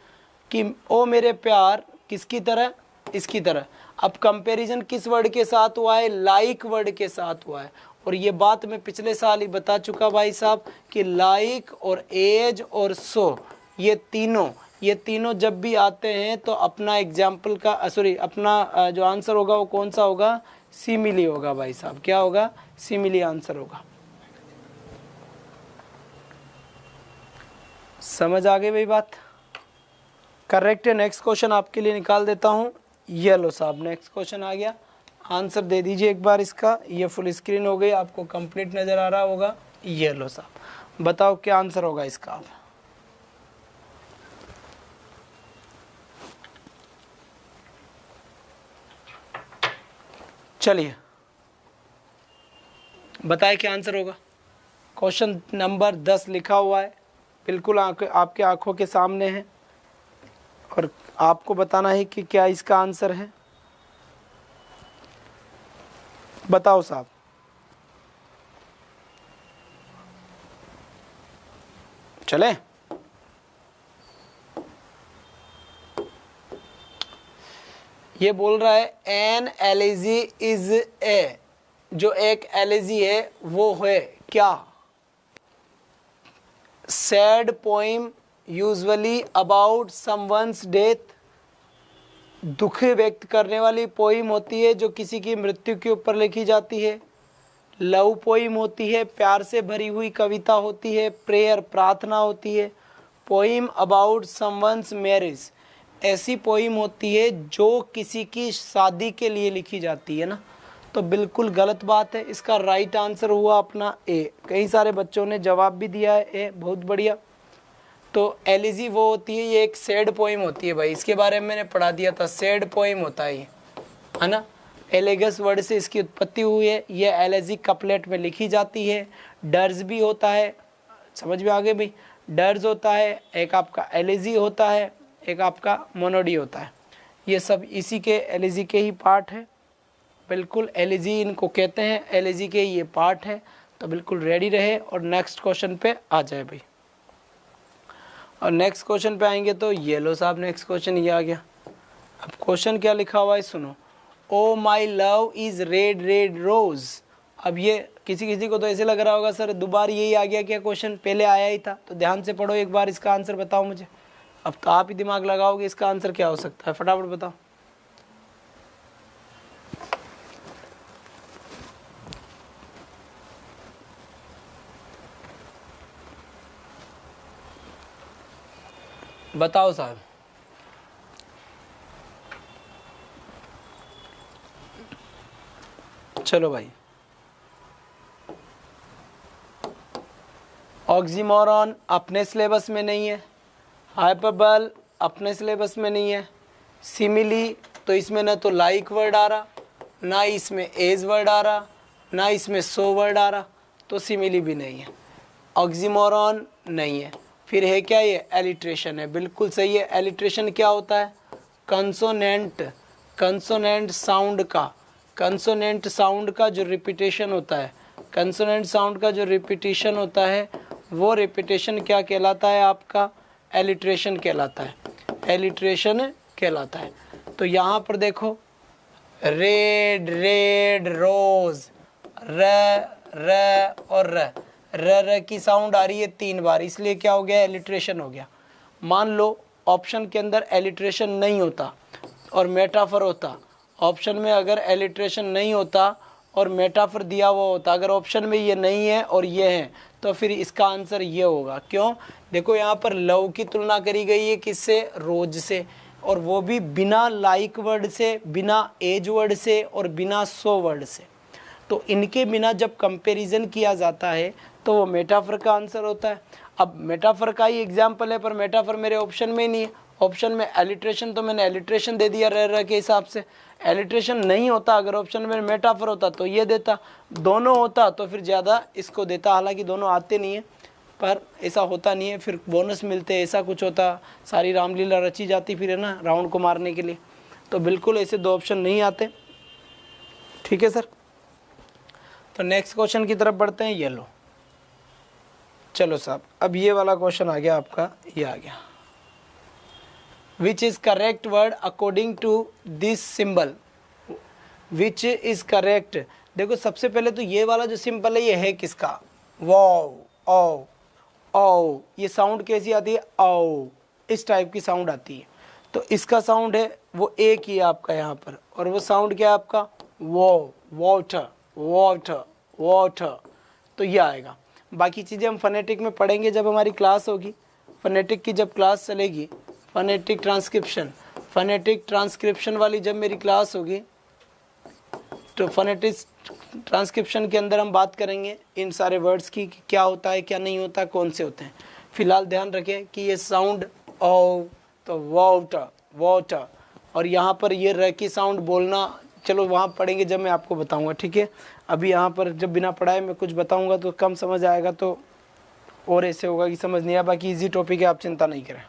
Speaker 1: कि ओ मेरे प्यार किसकी तरह? इसकी तरह। अब कंपैरिजन किस वर्ड के साथ हुआ है? लाइक वर्ड के साथ हुआ है। और ये बात मैं पिछले साल ही बता चुका भाई साहब कि लाइक और एज और सो, ये तीनों जब भी आते हैं तो अपना एग्जाम्पल का, सॉरी, अपना जो आंसर होगा वो कौन सा होगा? सिमिली होगा भाई साहब। क्या होगा? सिमिली आंसर होगा। समझ आ गई भाई बात? करेक्ट है। नेक्स्ट क्वेश्चन आपके लिए निकाल देता हूँ। ये लो साहब, नेक्स्ट क्वेश्चन आ गया, आंसर दे दीजिए एक बार इसका। ये फुल स्क्रीन हो गई, आपको कंप्लीट नज़र आ रहा होगा। ये लो साहब, बताओ क्या आंसर होगा इसका। चलिए बताए क्या आंसर होगा। क्वेश्चन नंबर 10 लिखा हुआ है, बिल्कुल आपके आंखों के सामने है, और आपको बताना है कि क्या इसका आंसर है। बताओ साहब। चले, ये बोल रहा है एन एलिजी इज ए, जो एक एलिजी है वो है क्या? Sad poem usually about someone's death, दुख व्यक्त करने वाली पोइम होती है जो किसी की मृत्यु के ऊपर लिखी जाती है। लव पोइम होती है, प्यार से भरी हुई कविता होती है। प्रेयर, प्रार्थना होती है। पोइम अबाउट समवंस मैरिज, ऐसी पोइम होती है जो किसी की शादी के लिए लिखी जाती है ना, तो बिल्कुल गलत बात है। इसका राइट आंसर हुआ अपना ए। कई सारे बच्चों ने जवाब भी दिया है ए, बहुत बढ़िया। तो एलिजी वो होती है, ये एक सैड पोइम होती है भाई, इसके बारे में मैंने पढ़ा दिया था, सैड पोइम होता है ये, है ना। एलेगस वर्ड से इसकी उत्पत्ति हुई है, ये एलेजी कपलेट में लिखी जाती है। डर्ज भी होता है, समझ में आ गए भाई, डर्ज होता है, एक आपका एलेजी होता है, एक आपका मोनोडी होता है, ये सब इसी के एलेजी के ही पार्ट है। बिल्कुल एलेजी इनको कहते हैं, एलेजी के ये पार्ट है। तो बिल्कुल रेडी रहे और नेक्स्ट क्वेश्चन पे आ जाए भाई। और नेक्स्ट क्वेश्चन पे आएंगे तो ये लो साहब, नेक्स्ट क्वेश्चन ये आ गया। अब क्वेश्चन क्या लिखा हुआ है सुनो, O my love is red red rose. अब ये किसी किसी को तो ऐसे लग रहा होगा सर दोबारा यही आ गया क्या क्वेश्चन, पहले आया ही था। तो ध्यान से पढ़ो एक बार, इसका आंसर बताओ मुझे। अब तो आप ही दिमाग लगाओगे इसका आंसर क्या हो सकता है, फटाफट बताओ। बताओ साहब। चलो भाई, ऑक्सीमोरॉन अपने सिलेबस में नहीं है, हाइपरबल अपने सिलेबस में नहीं है, सिमिली तो इसमें ना तो लाइक वर्ड आ रहा, ना इसमें एज वर्ड आ रहा, ना इसमें सो वर्ड आ रहा, तो सिमिली भी नहीं है। ऑक्सीमोरॉन नहीं है, फिर है क्या, ये एलिट्रेशन है। बिल्कुल सही है। एलिट्रेशन क्या होता है, कंसोनेंट, कंसोनेंट साउंड का, कंसोनेंट साउंड का जो रिपीटेशन होता है, कंसोनेंट साउंड का जो रिपीटेशन होता है वो रिपीटेशन क्या कहलाता है आपका, एलिट्रेशन कहलाता है, एलिट्रेशन कहलाता है। तो यहाँ पर देखो रेड रेड रोज, र और र की साउंड आ रही है 3 बार, इसलिए क्या हो गया, एलिट्रेशन हो गया। मान लो ऑप्शन के अंदर एलिट्रेशन नहीं होता और मेटाफर होता, ऑप्शन में अगर एलिट्रेशन नहीं होता और मेटाफर दिया हुआ होता, अगर ऑप्शन में ये नहीं है और ये है, तो फिर इसका आंसर ये होगा। क्यों, देखो यहाँ पर लव की तुलना करी गई है किससे, रोज से, और वो भी बिना लाइक वर्ड से, बिना एज वर्ड से और बिना सो वर्ड से। तो इनके बिना जब कंपैरिजन किया जाता है तो वो मेटाफर का आंसर होता है। अब मेटाफर का ही एग्जाम्पल है, पर मेटाफर मेरे ऑप्शन में ही नहीं है। ऑप्शन में एलिट्रेशन, तो मैंने एलिट्रेशन दे दिया रह के हिसाब से। एलिट्रेशन नहीं होता, अगर ऑप्शन में मेटाफर होता तो ये देता, दोनों होता तो फिर ज़्यादा इसको देता। हालांकि दोनों आते नहीं है, पर ऐसा होता नहीं है, फिर बोनस मिलते, ऐसा कुछ होता, सारी रामलीला रची जाती फिर, है ना, राउंड को मारने के लिए। तो बिल्कुल ऐसे 2 ऑप्शन नहीं आते। ठीक है सर, तो नेक्स्ट क्वेश्चन की तरफ बढ़ते हैं। ये लो, चलो साहब, अब ये वाला क्वेश्चन आ गया आपका, ये आ गया, which is correct word according to this symbol, which is correct. देखो सबसे पहले तो ये वाला जो सिंबल है ये है किसका, वाओ, ओ ओ, ये साउंड कैसी आती है, ओ, इस टाइप की साउंड आती है। तो इसका साउंड है वो एक ही है आपका यहाँ पर, और वो साउंड क्या है आपका, वो, वाटर वाटर वाटर, तो ये आएगा। बाकी चीज़ें हम फनेटिक में पढ़ेंगे जब हमारी क्लास होगी, फनेटिक की जब क्लास चलेगी, फनेटिक ट्रांसक्रिप्शन वाली जब मेरी क्लास होगी, तो फनेटिक ट्रांसक्रिप्शन के अंदर हम बात करेंगे इन सारे वर्ड्स की, कि क्या होता है क्या नहीं होता, कौन से होते हैं। फिलहाल ध्यान रखें कि ये साउंड ओ, तो वाटर वाटर, और यहाँ पर ये र की साउंड बोलना, चलो वहाँ पढ़ेंगे जब मैं आपको बताऊँगा। ठीक है, अभी यहाँ पर जब बिना पढ़ाए मैं कुछ बताऊँगा तो कम समझ आएगा, तो और ऐसे होगा कि समझ नहीं आया। बाकी इजी टॉपिक है, आप चिंता नहीं करें।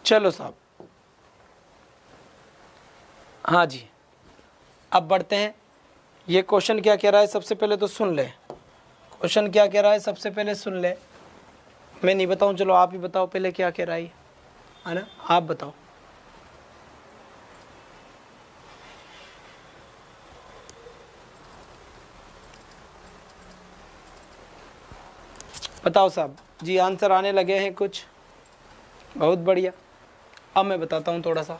Speaker 1: चलो साहब, हाँ जी, अब बढ़ते हैं। ये क्वेश्चन क्या कह रहा है सबसे पहले तो सुन ले, क्वेश्चन क्या कह रहा है सबसे पहले सुन ले। मैं नहीं बताऊं, चलो आप ही बताओ पहले क्या कह रहा है ना, आप बताओ। बताओ साहब जी, आंसर आने लगे हैं कुछ, बहुत बढ़िया। अब मैं बताता हूँ थोड़ा सा।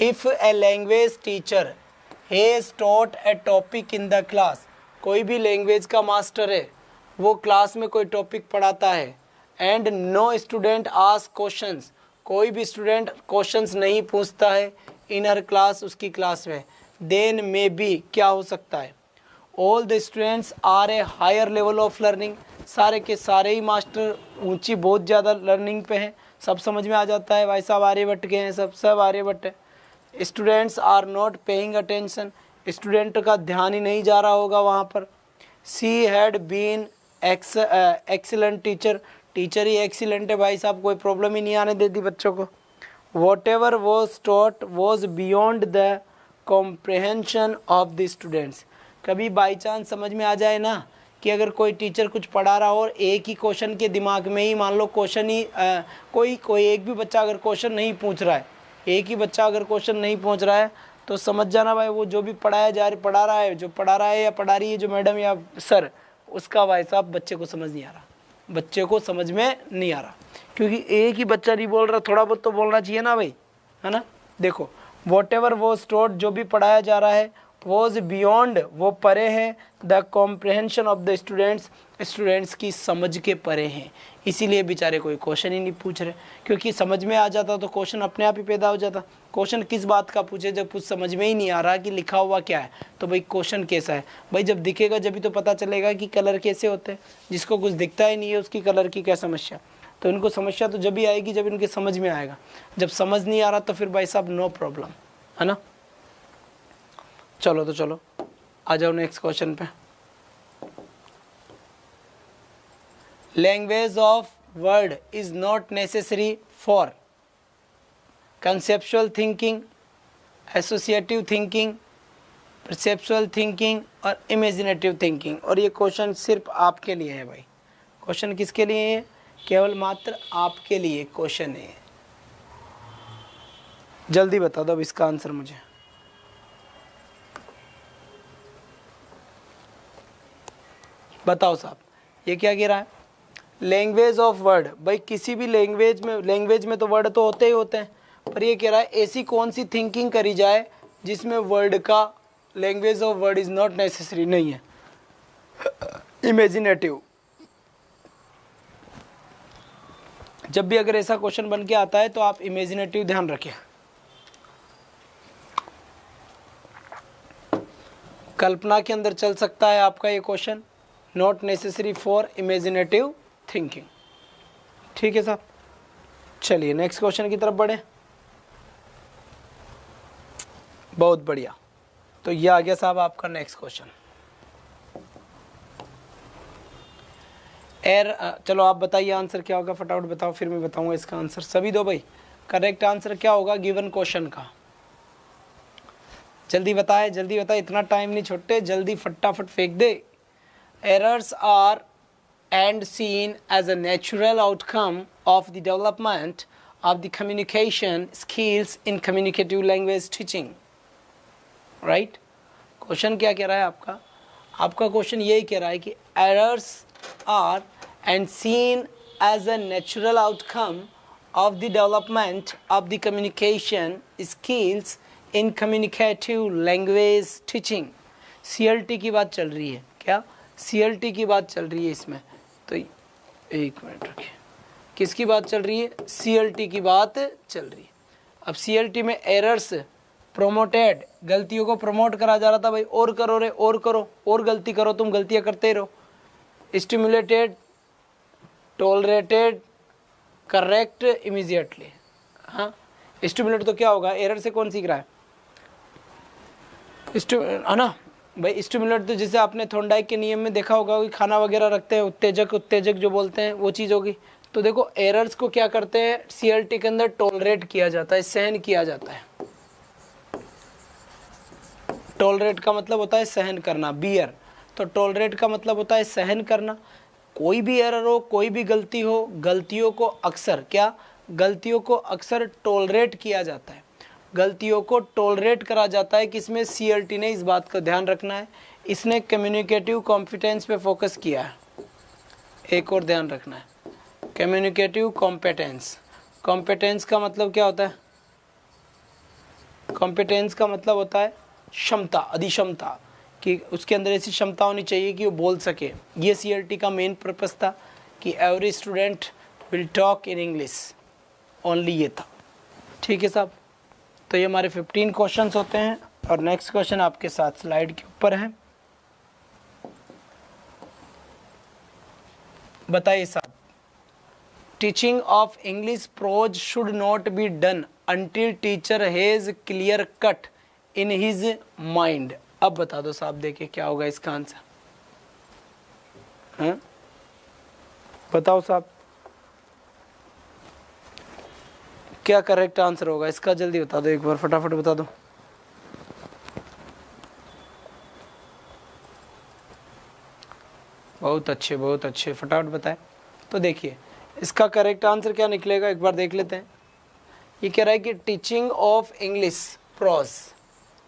Speaker 1: If a language teacher has taught A topic in the class, कोई भी लैंग्वेज का मास्टर है वो क्लास में कोई टॉपिक पढ़ाता है and no student ask questions, कोई भी स्टूडेंट क्वेश्चंस नहीं पूछता है इन हर क्लास, उसकी क्लास में, देन मे बी क्या हो सकता है, all the students are a higher level of learning, सारे के सारे ही मास्टर ऊंची बहुत ज़्यादा लर्निंग पे हैं। सब समझ में आ जाता है, भाई साहब आर्यभट्ट के हैं, सब आर्यभट्ट है। Students are not paying attention, student का ध्यान ही नहीं जा रहा होगा वहाँ पर। She had been excellent teacher, teacher ही एक्सीलेंट है भाई साहब, कोई प्रॉब्लम ही नहीं आने देती बच्चों को। What ever was taught was beyond the comprehension of the students, कभी बाई चांस समझ में आ जाए ना कि अगर कोई टीचर कुछ पढ़ा रहा हो और एक ही क्वेश्चन के दिमाग में ही मान लो क्वेश्चन ही कोई एक भी बच्चा अगर क्वेश्चन नहीं पूछ रहा है, एक ही बच्चा अगर क्वेश्चन नहीं पहुंच रहा है, तो समझ जाना भाई वो जो भी पढ़ा रहा है जो पढ़ा रहा है या पढ़ा रही है जो मैडम या सर, उसका भाई साहब बच्चे को समझ नहीं आ रहा, बच्चे को समझ में नहीं आ रहा, क्योंकि एक ही बच्चा नहीं बोल रहा, थोड़ा बहुत तो बोलना चाहिए ना भाई, है ना। देखो वॉट एवर वॉज टॉट, जो भी पढ़ाया जा रहा है, वॉज बियॉन्ड, वो परे है, the comprehension of the students, students की समझ के परे हैं, इसीलिए बेचारे कोई क्वेश्चन ही नहीं पूछ रहे, क्योंकि समझ में आ जाता तो क्वेश्चन अपने आप ही पैदा हो जाता। क्वेश्चन किस बात का पूछे, जब कुछ समझ में ही नहीं आ रहा कि लिखा हुआ क्या है, तो भाई क्वेश्चन कैसा है भाई, जब दिखेगा जब भी तो पता चलेगा कि कलर कैसे होते हैं, जिसको कुछ दिखता ही नहीं है उसकी कलर की क्या समस्या। तो इनको समस्या तो जब भी आएगी जब इनके समझ में आएगा, जब समझ नहीं आ रहा तो फिर भाई साहब नो प्रॉब्लम, है ना। चलो तो चलो आ जाओ नेक्स्ट क्वेश्चन पे। Language of word is not necessary for conceptual thinking, associative thinking, perceptual thinking और इमेजिनेटिव थिंकिंग। और ये क्वेश्चन सिर्फ आपके लिए है भाई, क्वेश्चन किसके लिए है, केवल मात्र आपके लिए क्वेश्चन है। जल्दी बता दो अब इसका आंसर मुझे। बताओ साहब ये क्या कह रहा है, लैंग्वेज ऑफ वर्ड, भाई किसी भी लैंग्वेज में तो वर्ड तो होते ही होते हैं, पर ये कह रहा है ऐसी कौन सी थिंकिंग करी जाए जिसमें वर्ड का, language of word is not necessary नहीं है, इमेजिनेटिव। जब भी अगर ऐसा क्वेश्चन बन के आता है तो आप इमेजिनेटिव ध्यान रखें, कल्पना के अंदर चल सकता है आपका ये question, not necessary for imaginative thinking. ठीक है साहब, चलिए नेक्स्ट क्वेश्चन की तरफ बढ़े। बहुत बढ़िया, तो ये आ गया साहब आपका नेक्स्ट क्वेश्चन। चलो आप बताइए आंसर क्या होगा, फटाफट बताओ फिर मैं बताऊंगा इसका आंसर। सभी दो भाई, करेक्ट आंसर क्या होगा गिवन क्वेश्चन का, जल्दी बताए जल्दी बताए, इतना टाइम नहीं छोटे, जल्दी फटाफट फेंक दे। Errors are and seen as a natural outcome of the development of the communication skills in communicative language teaching, right? Question क्या कह रहा है आपका क्वेश्चन यही कह रहा है कि errors are and seen as a natural outcome of the development of the communication skills in communicative language teaching। CLT की बात चल रही है क्या, CLT की बात चल रही है इसमें, तो एक मिनट रखिए, किसकी बात चल रही है, CLT की बात चल रही है। अब CLT में एरर्स प्रोमोटेड, गलतियों को प्रमोट करा जा रहा था भाई, और करो रे और करो और गलती करो, तुम गलतियां करते ही रहो। Stimulated, tolerated, correct immediately. हाँ स्टिमुलेट तो क्या होगा, एरर से कौन सीख रहा है ना भाई। स्टिमुलेट तो जैसे आपने थॉर्नडाइक के नियम में देखा होगा कि खाना वगैरह रखते हैं, उत्तेजक जो बोलते हैं वो चीज़ होगी। तो देखो एरर्स को क्या करते हैं CLT के अंदर, टॉलरेट किया जाता है, सहन किया जाता है। टॉलरेट का मतलब होता है सहन करना, बियर, तो टॉलरेट का मतलब होता है सहन करना। कोई भी एरर हो, कोई भी गलती हो, गलतियों को अक्सर टॉलरेट किया जाता है, गलतियों को टॉलरेट करा जाता है। किसमें, CLT ने, इस बात का ध्यान रखना है, इसने कम्युनिकेटिव कॉम्पिटेंस पे फोकस किया है। एक और ध्यान रखना है, कम्युनिकेटिव कॉम्पिटेंस। कॉम्पिटेंस का मतलब क्या होता है, कॉम्पिटेंस का मतलब होता है क्षमता, अधिक्षमता, कि उसके अंदर ऐसी क्षमता होनी चाहिए कि वो बोल सके। ये CRT का मेन पर्पस था कि every student will talk in English, only ये था। ठीक है साहब, तो ये हमारे 15 क्वेश्चंस होते हैं। और नेक्स्ट क्वेश्चन आपके साथ स्लाइड के ऊपर है। बताइए साहब, teaching of English pros should not be done until teacher has clear cut in his mind. अब बता दो साहब, देखिए क्या होगा इसका आंसर। हैं? बताओ साहब, क्या करेक्ट आंसर होगा इसका? जल्दी बता दो, एक बार फटाफट बता दो। बहुत अच्छे, बहुत अच्छे, फटाफट बताएं। तो देखिए इसका करेक्ट आंसर क्या निकलेगा, एक बार देख लेते हैं। ये कह रहा है कि टीचिंग ऑफ इंग्लिश प्रोज,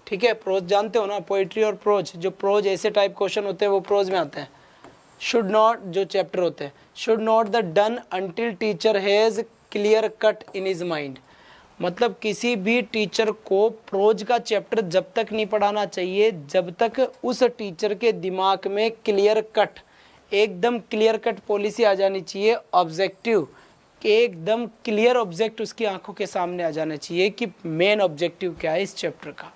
Speaker 1: ठीक है, प्रोज जानते हो ना, पोइट्री और प्रोज। जो प्रोज ऐसे टाइप क्वेश्चन होते हैं वो प्रोज में आते हैं। शुड नॉट, जो चैप्टर होते हैं, should not the done until teacher has clear cut in his mind. मतलब किसी भी टीचर को प्रोज का चैप्टर जब तक नहीं पढ़ाना चाहिए जब तक उस टीचर के दिमाग में क्लियर कट, एकदम क्लियर कट पॉलिसी आ जानी चाहिए, ऑब्जेक्टिव, एकदम क्लियर ऑब्जेक्ट उसकी आंखों के सामने आ जाना चाहिए कि मेन ऑब्जेक्टिव क्या है इस चैप्टर का।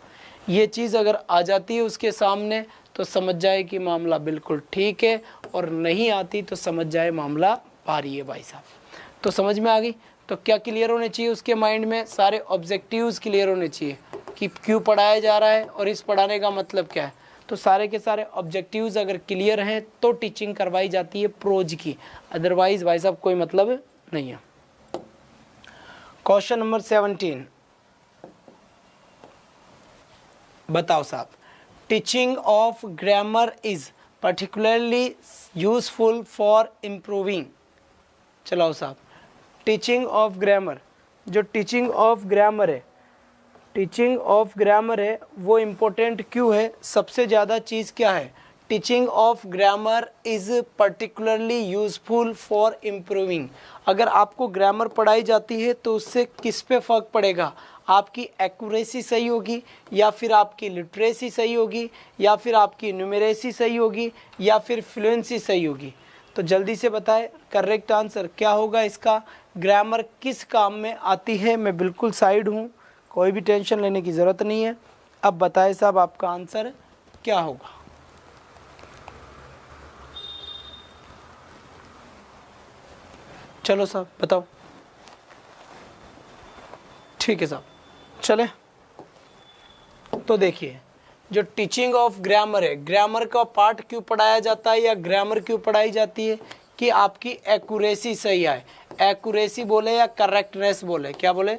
Speaker 1: ये चीज़ अगर आ जाती है उसके सामने तो समझ जाए कि मामला बिल्कुल ठीक है, और नहीं आती तो समझ जाए मामला भारी है भाई साहब। तो समझ में आ गई। तो क्या क्लियर होने चाहिए उसके माइंड में? सारे ऑब्जेक्टिव्स क्लियर होने चाहिए कि क्यों पढ़ाया जा रहा है और इस पढ़ाने का मतलब क्या है। तो सारे के सारे ऑब्जेक्टिव्स अगर क्लियर हैं तो टीचिंग करवाई जाती है प्रोज की, अदरवाइज भाई साहब कोई मतलब नहीं है। क्वेश्चन नंबर 17, बताओ साहब, teaching of grammar is particularly useful for improving. चलाओ साहब, टीचिंग ऑफ ग्रामर, जो टीचिंग ऑफ ग्रामर है, टीचिंग ऑफ ग्रामर है वो इम्पोर्टेंट क्यों है? सबसे ज़्यादा चीज़ क्या है? Teaching of grammar is particularly useful for improving. अगर आपको ग्रामर पढ़ाई जाती है तो उससे किस पे फ़र्क पड़ेगा? आपकी एक्यूरेसी सही होगी, या फिर आपकी लिटरेसी सही होगी, या फिर आपकी न्यूमेरेसी सही होगी, या फिर फ्लुएंसी सही होगी? तो जल्दी से बताएं करेक्ट आंसर क्या होगा इसका। ग्रामर किस काम में आती है? मैं बिल्कुल साइड हूँ, कोई भी टेंशन लेने की ज़रूरत नहीं है। अब बताएं साहब आपका आंसर क्या होगा। चलो साहब बताओ। ठीक है साहब, चले। तो देखिए जो टीचिंग ऑफ ग्रामर है, ग्रामर का पार्ट क्यों पढ़ाया जाता है या ग्रामर क्यों पढ़ाई जाती है? कि आपकी एक्यूरेसी सही आए। एक्यूरेसी बोले या करेक्टनेस बोले? क्या बोले?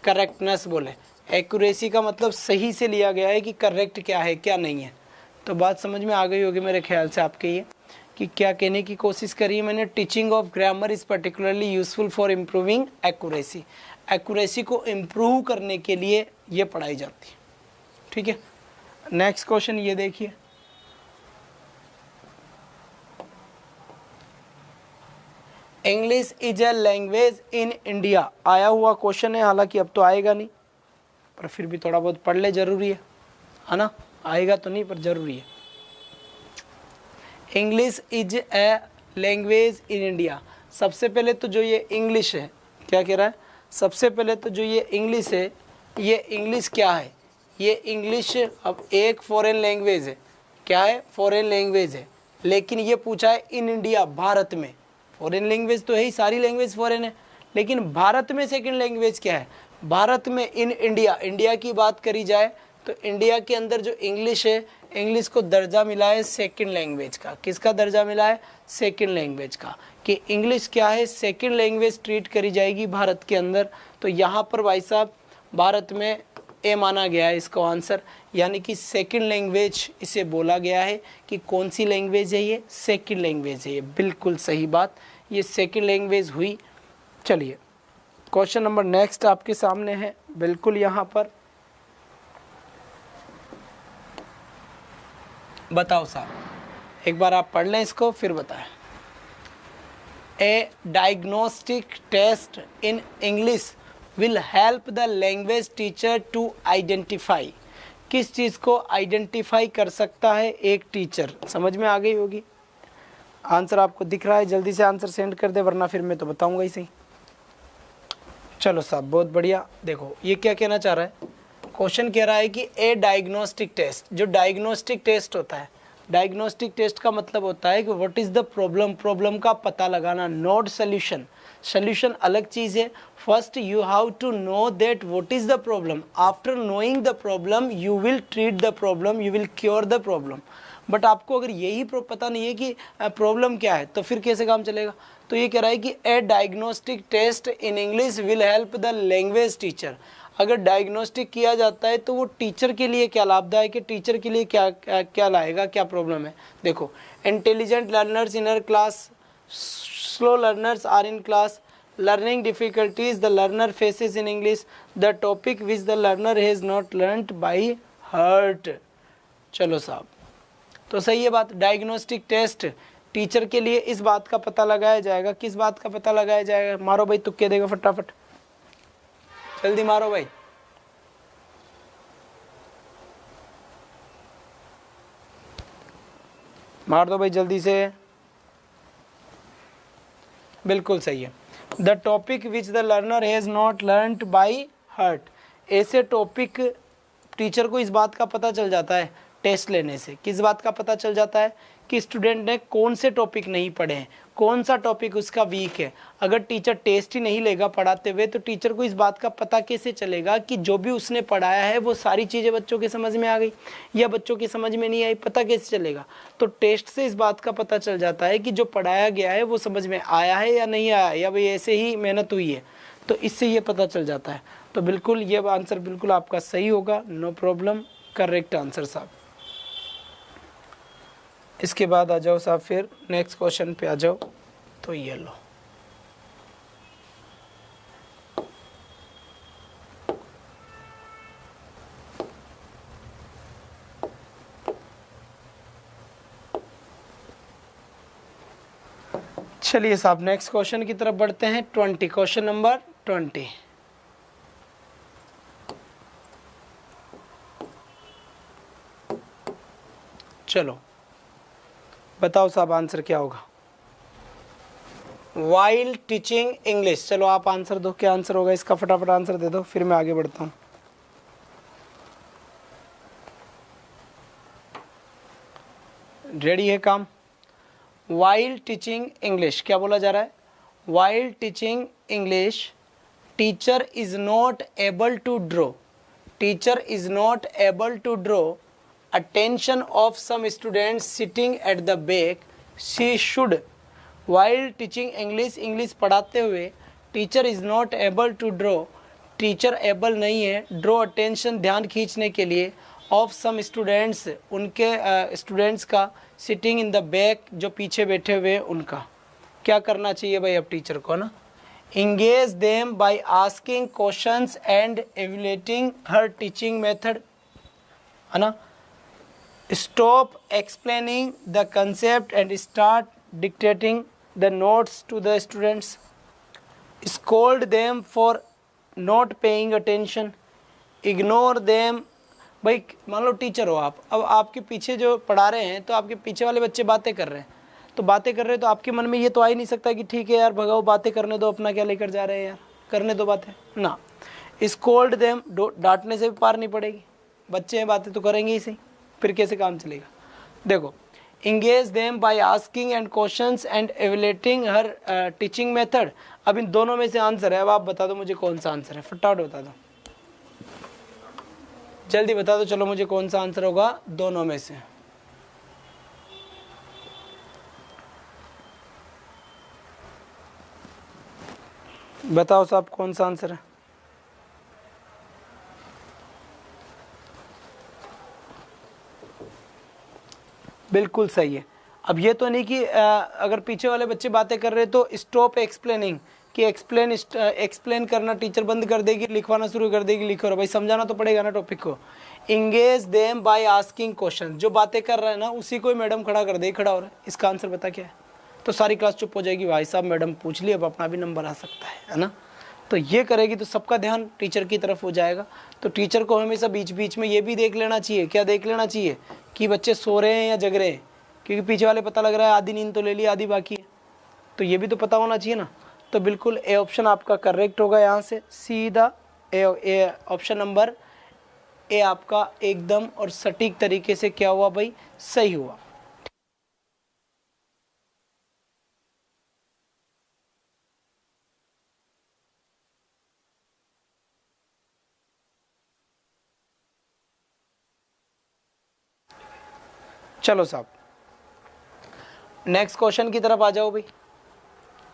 Speaker 1: करेक्टनेस बोले। एक्यूरेसी का मतलब सही से लिया गया है कि करेक्ट क्या है क्या नहीं है। तो बात समझ में आ गई होगी मेरे ख्याल से आपके ये, कि क्या कहने की कोशिश करी है मैंने। Teaching of grammar is particularly useful for improving accuracy. Accuracy को इम्प्रूव करने के लिए ये पढ़ाई जाती है। ठीक है, नेक्स्ट क्वेश्चन ये देखिए, English is a language in India. आया हुआ क्वेश्चन है, हालांकि अब तो आएगा नहीं, पर फिर भी थोड़ा बहुत पढ़ ले, जरूरी है ना। आएगा तो नहीं पर जरूरी है। English is a language in India. सबसे पहले तो जो ये इंग्लिश है, क्या कह रहा है? सबसे पहले तो जो ये इंग्लिश है, ये इंग्लिश क्या है? ये इंग्लिश अब एक फॉरेन लैंग्वेज है। क्या है? फॉरेन लैंग्वेज है। लेकिन ये पूछा है इन इंडिया, भारत में। फॉरेन लैंग्वेज तो है ही, सारी लैंग्वेज फॉरेन है, लेकिन भारत में सेकंड लैंग्वेज क्या है? भारत में इन इंडिया, इंडिया की बात करी जाए तो इंडिया के अंदर जो इंग्लिश है, इंग्लिश को दर्जा मिला है सेकंड लैंग्वेज का। किसका दर्जा मिला है? सेकंड लैंग्वेज का। कि इंग्लिश क्या है? सेकंड लैंग्वेज ट्रीट करी जाएगी भारत के अंदर। तो यहाँ पर भाई साहब भारत में ए माना गया है इसको आंसर, यानी कि सेकंड लैंग्वेज इसे बोला गया है। कि कौन सी लैंग्वेज है ये? सेकंड लैंग्वेज है ये। बिल्कुल सही बात, ये सेकंड लैंग्वेज हुई। चलिए क्वेश्चन नंबर नेक्स्ट आपके सामने है, बिल्कुल यहाँ पर बताओ साहब, एक बार आप पढ़ लें इसको फिर बताएं। A diagnostic test in English will help the language teacher to identify. किस चीज़ को आइडेंटिफाई कर सकता है एक टीचर? समझ में आ गई होगी। आंसर आपको दिख रहा है, जल्दी से आंसर सेंड कर दे वरना फिर मैं तो बताऊंगा ही सही। चलो साहब बहुत बढ़िया। देखो ये क्या कहना चाह रहा है, क्वेश्चन कह रहा है कि ए डायग्नोस्टिक टेस्ट, जो डायग्नोस्टिक टेस्ट होता है, डायग्नोस्टिक टेस्ट का मतलब होता है कि what is the problem, problem का पता लगाना, नॉट सोल्यूशन। सोल्यूशन अलग चीज़ है। First you have to know that what is the problem, after knowing the problem you will treat the problem, you will cure the problem. But आपको अगर यही पता नहीं है कि प्रॉब्लम क्या है तो फिर कैसे काम चलेगा। तो ये कह रहा है कि a diagnostic test in English will help the language teacher. अगर डायग्नोस्टिक किया जाता है तो वो टीचर के लिए क्या लाभदायक है, टीचर के लिए क्या क्या लाएगा, क्या प्रॉब्लम है। देखो, intelligent learners in her class, slow learners are in class, learning difficulties the learner faces in English, the topic which the learner has not learned by heart. चलो साहब, तो सही है बात। डायग्नोस्टिक टेस्ट टीचर के लिए इस बात का पता लगाया जाएगा, किस बात का पता लगाया जाएगा? मारो भाई, तुक्के देगा फटाफट, जल्दी मारो भाई। मार दो भाई जल्दी से। बिल्कुल सही है। The topic which the learner has not learned by heart. ऐसे टॉपिक टीचर को इस बात का पता चल जाता है टेस्ट लेने से। किस बात का पता चल जाता है कि स्टूडेंट ने कौन से टॉपिक नहीं पढ़े हैं, कौन सा टॉपिक उसका वीक है। अगर टीचर टेस्ट ही नहीं लेगा पढ़ाते हुए तो टीचर को इस बात का पता कैसे चलेगा कि जो भी उसने पढ़ाया है वो सारी चीज़ें बच्चों के समझ में आ गई या बच्चों की समझ में नहीं आई, पता कैसे चलेगा? तो टेस्ट से इस बात का पता चल जाता है कि जो पढ़ाया गया है वो समझ में आया है या नहीं आया, या भाई ऐसे ही मेहनत हुई है। तो इससे ये पता चल जाता है। तो बिल्कुल ये आंसर बिल्कुल आपका सही होगा, नो प्रॉब्लम, करेक्ट आंसर साहब। इसके बाद आ जाओ साहब, फिर नेक्स्ट क्वेश्चन पे आ जाओ। तो ये लो, चलिए साहब नेक्स्ट क्वेश्चन की तरफ बढ़ते हैं। 20, क्वेश्चन नंबर 20। चलो बताओ साहब आंसर क्या होगा। वाइल टीचिंग इंग्लिश, चलो आप आंसर दो, क्या आंसर होगा इसका? फटाफट आंसर दे दो फिर मैं आगे बढ़ता हूँ। रेडी है काम? वाइल टीचिंग इंग्लिश क्या बोला जा रहा है? While teaching English teacher is not able to draw, teacher is not able to draw attention of some students sitting at the back, she should, while teaching English, English पढ़ाते हुए teacher is not able to draw, teacher able नहीं है draw attention, ध्यान खींचने के लिए, of some students, उनके students का, सिटिंग इन द बैक, जो पीछे बैठे हुए उनका। क्या करना चाहिए भाई अब टीचर को ना? Engage them by asking questions and evaluating her teaching method, है ना? Stop explaining the concept and start dictating the notes to the students. Scold them for not paying attention. Ignore them. भाई मान लो teacher हो आप, अब आपके पीछे जो पढ़ा रहे हैं तो आपके पीछे वाले बच्चे बातें कर रहे हैं, तो बातें कर रहे हैं तो आपके मन में ये तो आ ही नहीं सकता कि ठीक है यार भगाओ, बातें करने दो, अपना क्या लेकर जा रहे हैं यार, करने दो बातें ना। स्कोल्ड देम, डांटने से भी पार नहीं पड़ेगी, बच्चे हैं बातें तो करेंगे ही सही, फिर कैसे काम चलेगा? देखो, engage them by asking and questions and evaluating her teaching method. अब इन दोनों में से आंसर है, अब आप बता दो मुझे कौन सा आंसर है, फटाफट बता दो, जल्दी बता दो। चलो मुझे कौन सा आंसर होगा दोनों में से? बताओ साहब कौन सा आंसर है? बिल्कुल सही है। अब ये तो नहीं कि अगर पीछे वाले बच्चे बातें कर रहे तो स्टॉप एक्सप्लेनिंग, कि एक्सप्लेन करना टीचर बंद कर देगी, लिखवाना शुरू कर देगी, लिखो रहा भाई, समझाना तो पड़ेगा ना टॉपिक को। Engage them by asking question, जो बातें कर रहा है ना उसी को मैडम खड़ा कर दे, खड़ा हो रहा है। इसका आंसर बता क्या है? तो सारी क्लास चुप हो जाएगी, भाई साहब मैडम पूछ ली, अब अपना भी नंबर आ सकता है ना? तो ये करेगी तो सबका ध्यान टीचर की तरफ हो जाएगा। तो टीचर को हमेशा बीच बीच में ये भी देख लेना चाहिए, क्या देख लेना चाहिए कि बच्चे सो रहे हैं या जग रहे हैं, क्योंकि पीछे वाले पता लग रहा है आधी नींद तो ले ली आधी बाकी है, तो ये भी तो पता होना चाहिए ना। तो बिल्कुल ए ऑप्शन आपका करेक्ट होगा, यहाँ से सीधा ए ऑप्शन नंबर ए आपका एकदम और सटीक तरीके से क्या हुआ भाई, सही हुआ। चलो साहब नेक्स्ट क्वेश्चन की तरफ आ जाओ भाई।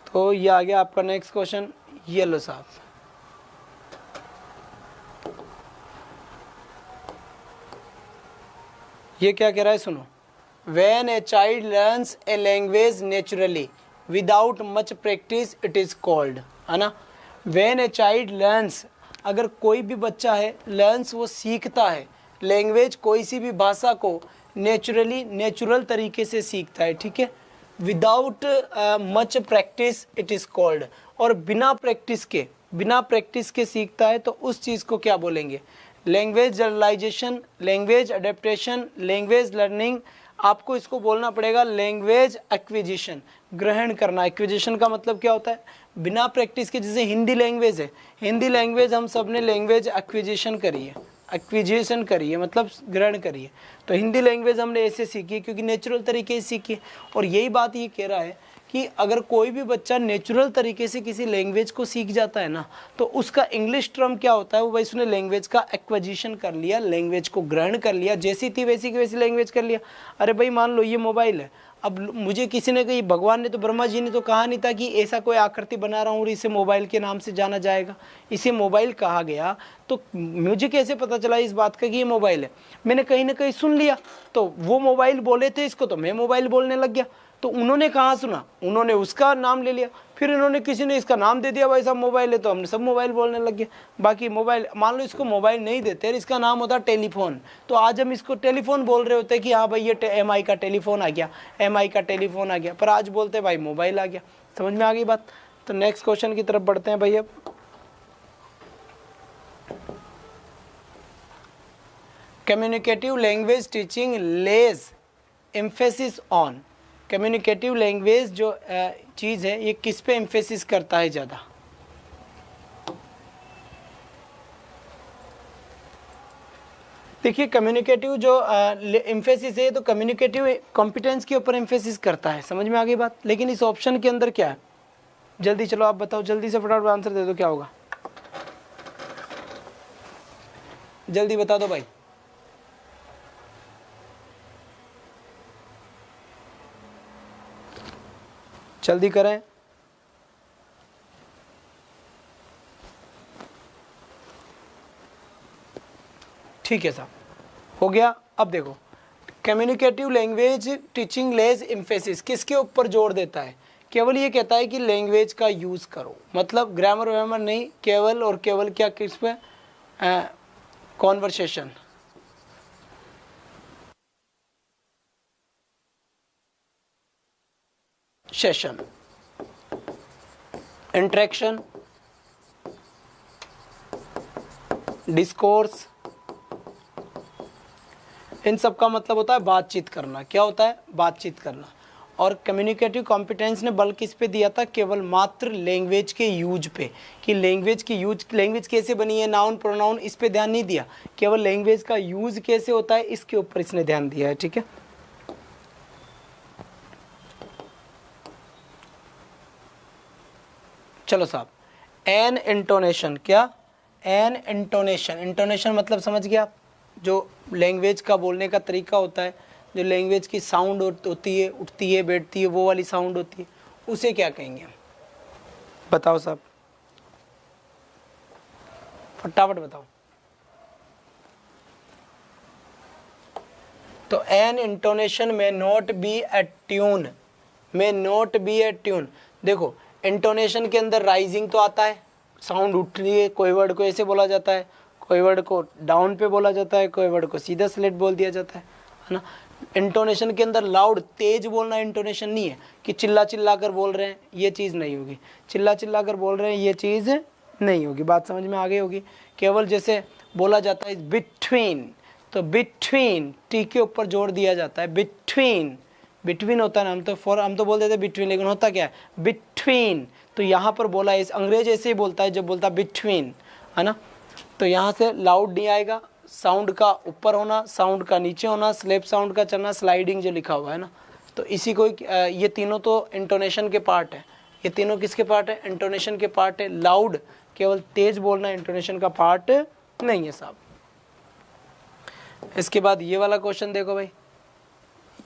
Speaker 1: तो ये आ गया आपका नेक्स्ट क्वेश्चन, ये लो साहब। ये क्या कह रहा है सुनो, when a child learns a language naturally without much practice it is called, है ना। व्हेन ए चाइल्ड लर्न्स, अगर कोई भी बच्चा है लर्न्स वो सीखता है लैंग्वेज, कोई सी भी भाषा को नेचुरली नेचुरल तरीके से सीखता है, ठीक है। Without much practice it is called, और बिना प्रैक्टिस के सीखता है तो उस चीज़ को क्या बोलेंगे, language generalisation, language adaptation, language learning. आपको इसको बोलना पड़ेगा लैंग्वेज एक्विजिशन, ग्रहण करना। एक्विजिशन का मतलब क्या होता है, बिना प्रैक्टिस के, जैसे हिंदी लैंग्वेज है, हिंदी लैंग्वेज हम सब ने लैंग्वेज एक्विजिशन करी है, एक्विजिशन करिए मतलब ग्रहण करिए। तो हिंदी लैंग्वेज हमने ऐसे सीखी है क्योंकि नेचुरल तरीके से सीखी है। और यही बात ये कह रहा है कि अगर कोई भी बच्चा नेचुरल तरीके से किसी लैंग्वेज को सीख जाता है ना, तो उसका इंग्लिश टर्म क्या होता है, वो भाई उसने लैंग्वेज का एक्विजिशन कर लिया, लैंग्वेज को ग्रहण कर लिया, जैसी थी वैसी की वैसी लैंग्वेज कर लिया। अरे भाई मान लो ये मोबाइल है, अब मुझे किसी ने कही, भगवान ने तो, ब्रह्मा जी ने तो कहा नहीं था कि ऐसा कोई आकृति बना रहा हूँ और इसे मोबाइल के नाम से जाना जाएगा, इसे मोबाइल कहा गया। तो मुझे कैसे पता चला इस बात का कि ये मोबाइल है, मैंने कहीं ना कहीं सुन लिया, तो वो मोबाइल बोले थे इसको तो मैं मोबाइल बोलने लग गया। तो उन्होंने कहाँ सुना, उन्होंने उसका नाम ले लिया, फिर इन्होंने किसी ने इसका नाम दे दिया, भाई साहब मोबाइल है, तो हमने सब मोबाइल बोलने लग गए। बाकी मोबाइल, मान लो इसको मोबाइल नहीं देते, इसका नाम होता टेलीफोन, तो आज हम इसको टेलीफोन बोल रहे होते कि हाँ भाई ये MI का टेलीफोन आ गया, MI का टेलीफोन आ गया, पर आज बोलते भाई मोबाइल आ गया। समझ में आ गई बात। तो नेक्स्ट क्वेश्चन की तरफ बढ़ते हैं भाई। अब communicative language teaching lays emphasis on, communicative language जो चीज़ है ये किस पे एम्फेसिस करता है ज़्यादा, देखिए कम्युनिकेटिव जो एम्फेसिस है तो कम्युनिकेटिव कॉम्पिटेंस के ऊपर एम्फेसिस करता है। समझ में आ गई बात। लेकिन इस ऑप्शन के अंदर क्या है, जल्दी चलो आप बताओ, जल्दी से फटाफट आंसर दे दो, क्या होगा, जल्दी बता दो भाई। जल्दी करें। ठीक है साहब, हो गया। अब देखो communicative language teaching lays emphasis किसके ऊपर जोर देता है, केवल ये कहता है कि लैंग्वेज का यूज़ करो, मतलब ग्रामर व्रामर नहीं, केवल और केवल क्या, किस पे, कॉन्वर्सेशन, सेशन, इंटरेक्शन, डिस्कोर्स, इन सब का मतलब होता है बातचीत करना। क्या होता है, बातचीत करना। और कम्युनिकेटिव कॉम्पिटेंस ने बल किस पे दिया था, केवल मात्र लैंग्वेज के यूज पे, कि लैंग्वेज की यूज, लैंग्वेज कैसे बनी है, नाउन प्रोनाउन, इस पे ध्यान नहीं दिया, केवल लैंग्वेज का यूज कैसे होता है इसके ऊपर इसने ध्यान दिया है। ठीक है, चलो साहब। एन इंटोनेशन, क्या, एन इंटोनेशन, इंटोनेशन मतलब समझ गया आप, जो लैंग्वेज का बोलने का तरीका होता है, जो लैंग्वेज की साउंड होती है, उठती है बैठती है, वो वाली साउंड होती है, उसे क्या कहेंगे हम, बताओ साहब, फटाफट बताओ। तो एन इंटोनेशन में नॉट बी एट ट्यून, में नॉट बी एट ट्यून। देखो इंटोनेशन के अंदर राइजिंग तो आता है, साउंड उठ रही है, कोई वर्ड को ऐसे बोला जाता है, कोई वर्ड को डाउन पे बोला जाता है, कोई वर्ड को सीधा स्लेट बोल दिया जाता है ना। इंटोनेशन के अंदर लाउड तेज बोलना इंटोनेशन नहीं है कि चिल्ला चिल्ला कर बोल रहे हैं, ये चीज़ नहीं होगी। चिल्ला चिल्ला कर बोल रहे हैं ये चीज़ नहीं होगी। बात समझ में आ गई होगी। केवल जैसे बोला जाता है बिटवीन, तो बिटवीन टी के ऊपर जोड़ दिया जाता है, बिटवीन, बिटवीन होता है ना, हम तो बोल देते बिटवीन, लेकिन होता क्या है बिटवीन। तो यहाँ पर बोला है, इस अंग्रेज ऐसे ही बोलता है जब बोलता है बिटवीन, है ना। तो यहाँ से लाउड नहीं आएगा, साउंड का ऊपर होना, साउंड का नीचे होना, स्लेप साउंड का चलना, स्लाइडिंग जो लिखा हुआ है ना, तो इसी को ये तीनों तो इंटोनेशन के पार्ट है। ये तीनों किसके पार्ट है? इंटोनेशन के पार्ट है। लाउड केवल तेज बोलना इंटोनेशन का पार्ट नहीं है साहब। इसके बाद ये वाला क्वेश्चन देखो भाई,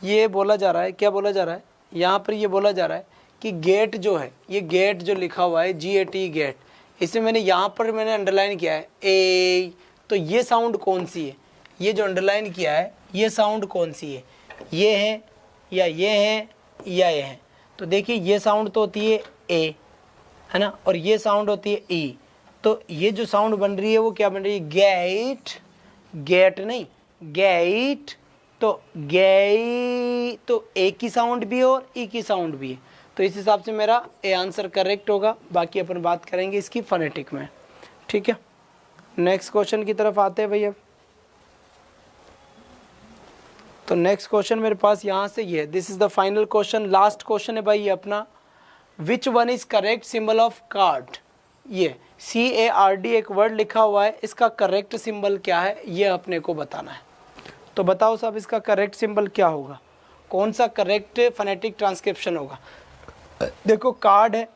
Speaker 1: ये बोला जा रहा है, क्या बोला जा रहा है यहाँ पर? ये बोला जा रहा है कि गेट जो है, ये गेट जो लिखा हुआ है GAT गेट, इसे मैंने यहाँ पर अंडरलाइन किया है ए, तो ये साउंड कौन सी है? ये जो अंडरलाइन किया है ये साउंड कौन सी है? ये है या ये है या ये है? तो देखिए ये साउंड तो होती है ए, है ना, और ये साउंड होती है ई। तो ये जो साउंड बन रही है वो क्या बन रही है? गेट, गेट नहीं गेट। तो गई, तो ए की साउंड भी है और ई की साउंड भी है। तो इस हिसाब से मेरा ए आंसर करेक्ट होगा। बाकी अपन बात करेंगे इसकी फोनेटिक में, ठीक है। नेक्स्ट क्वेश्चन की तरफ आते हैं भाई अब। तो नेक्स्ट क्वेश्चन मेरे पास यहाँ से ये, this is the final question, last question है भाई ये अपना। Which one is correct symbol of card? ये CARD एक वर्ड लिखा हुआ है, इसका करेक्ट सिंबल क्या है ये अपने को बताना है। तो बताओ साहब इसका करेक्ट सिंबल क्या होगा, कौन सा करेक्ट फोनेटिक ट्रांसक्रिप्शन होगा? देखो कार्ड है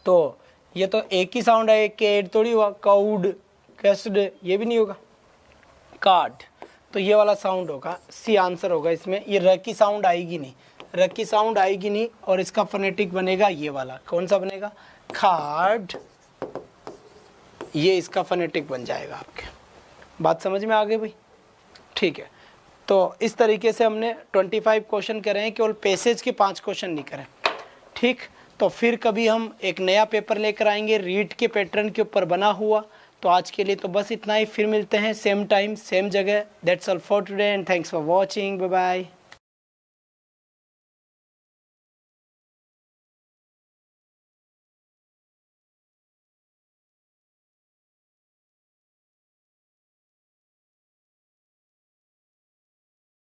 Speaker 1: तो ये तो एक ही साउंड है, केड थोड़ी हुआ, काउड, कैस्ड, ये भी नहीं होगा। कार्ड तो ये वाला साउंड होगा, सी आंसर होगा इसमें। ये र की साउंड आएगी नहीं, र की साउंड आएगी नहीं, और इसका फोनेटिक बनेगा ये वाला, कौन सा बनेगा? कार्ड। ये इसका फोनेटिक बन जाएगा आपके। बात समझ में आ गई भाई? ठीक है। तो इस तरीके से हमने 25 क्वेश्चन करे हैं, केवल पैसेज के 5 क्वेश्चन नहीं करें, ठीक। तो फिर कभी हम एक नया पेपर लेकर आएंगे रीड के पैटर्न के ऊपर बना हुआ। तो आज के लिए तो बस इतना ही, फिर मिलते हैं सेम टाइम सेम जगह। That's all for today and thanks for watching, bye bye.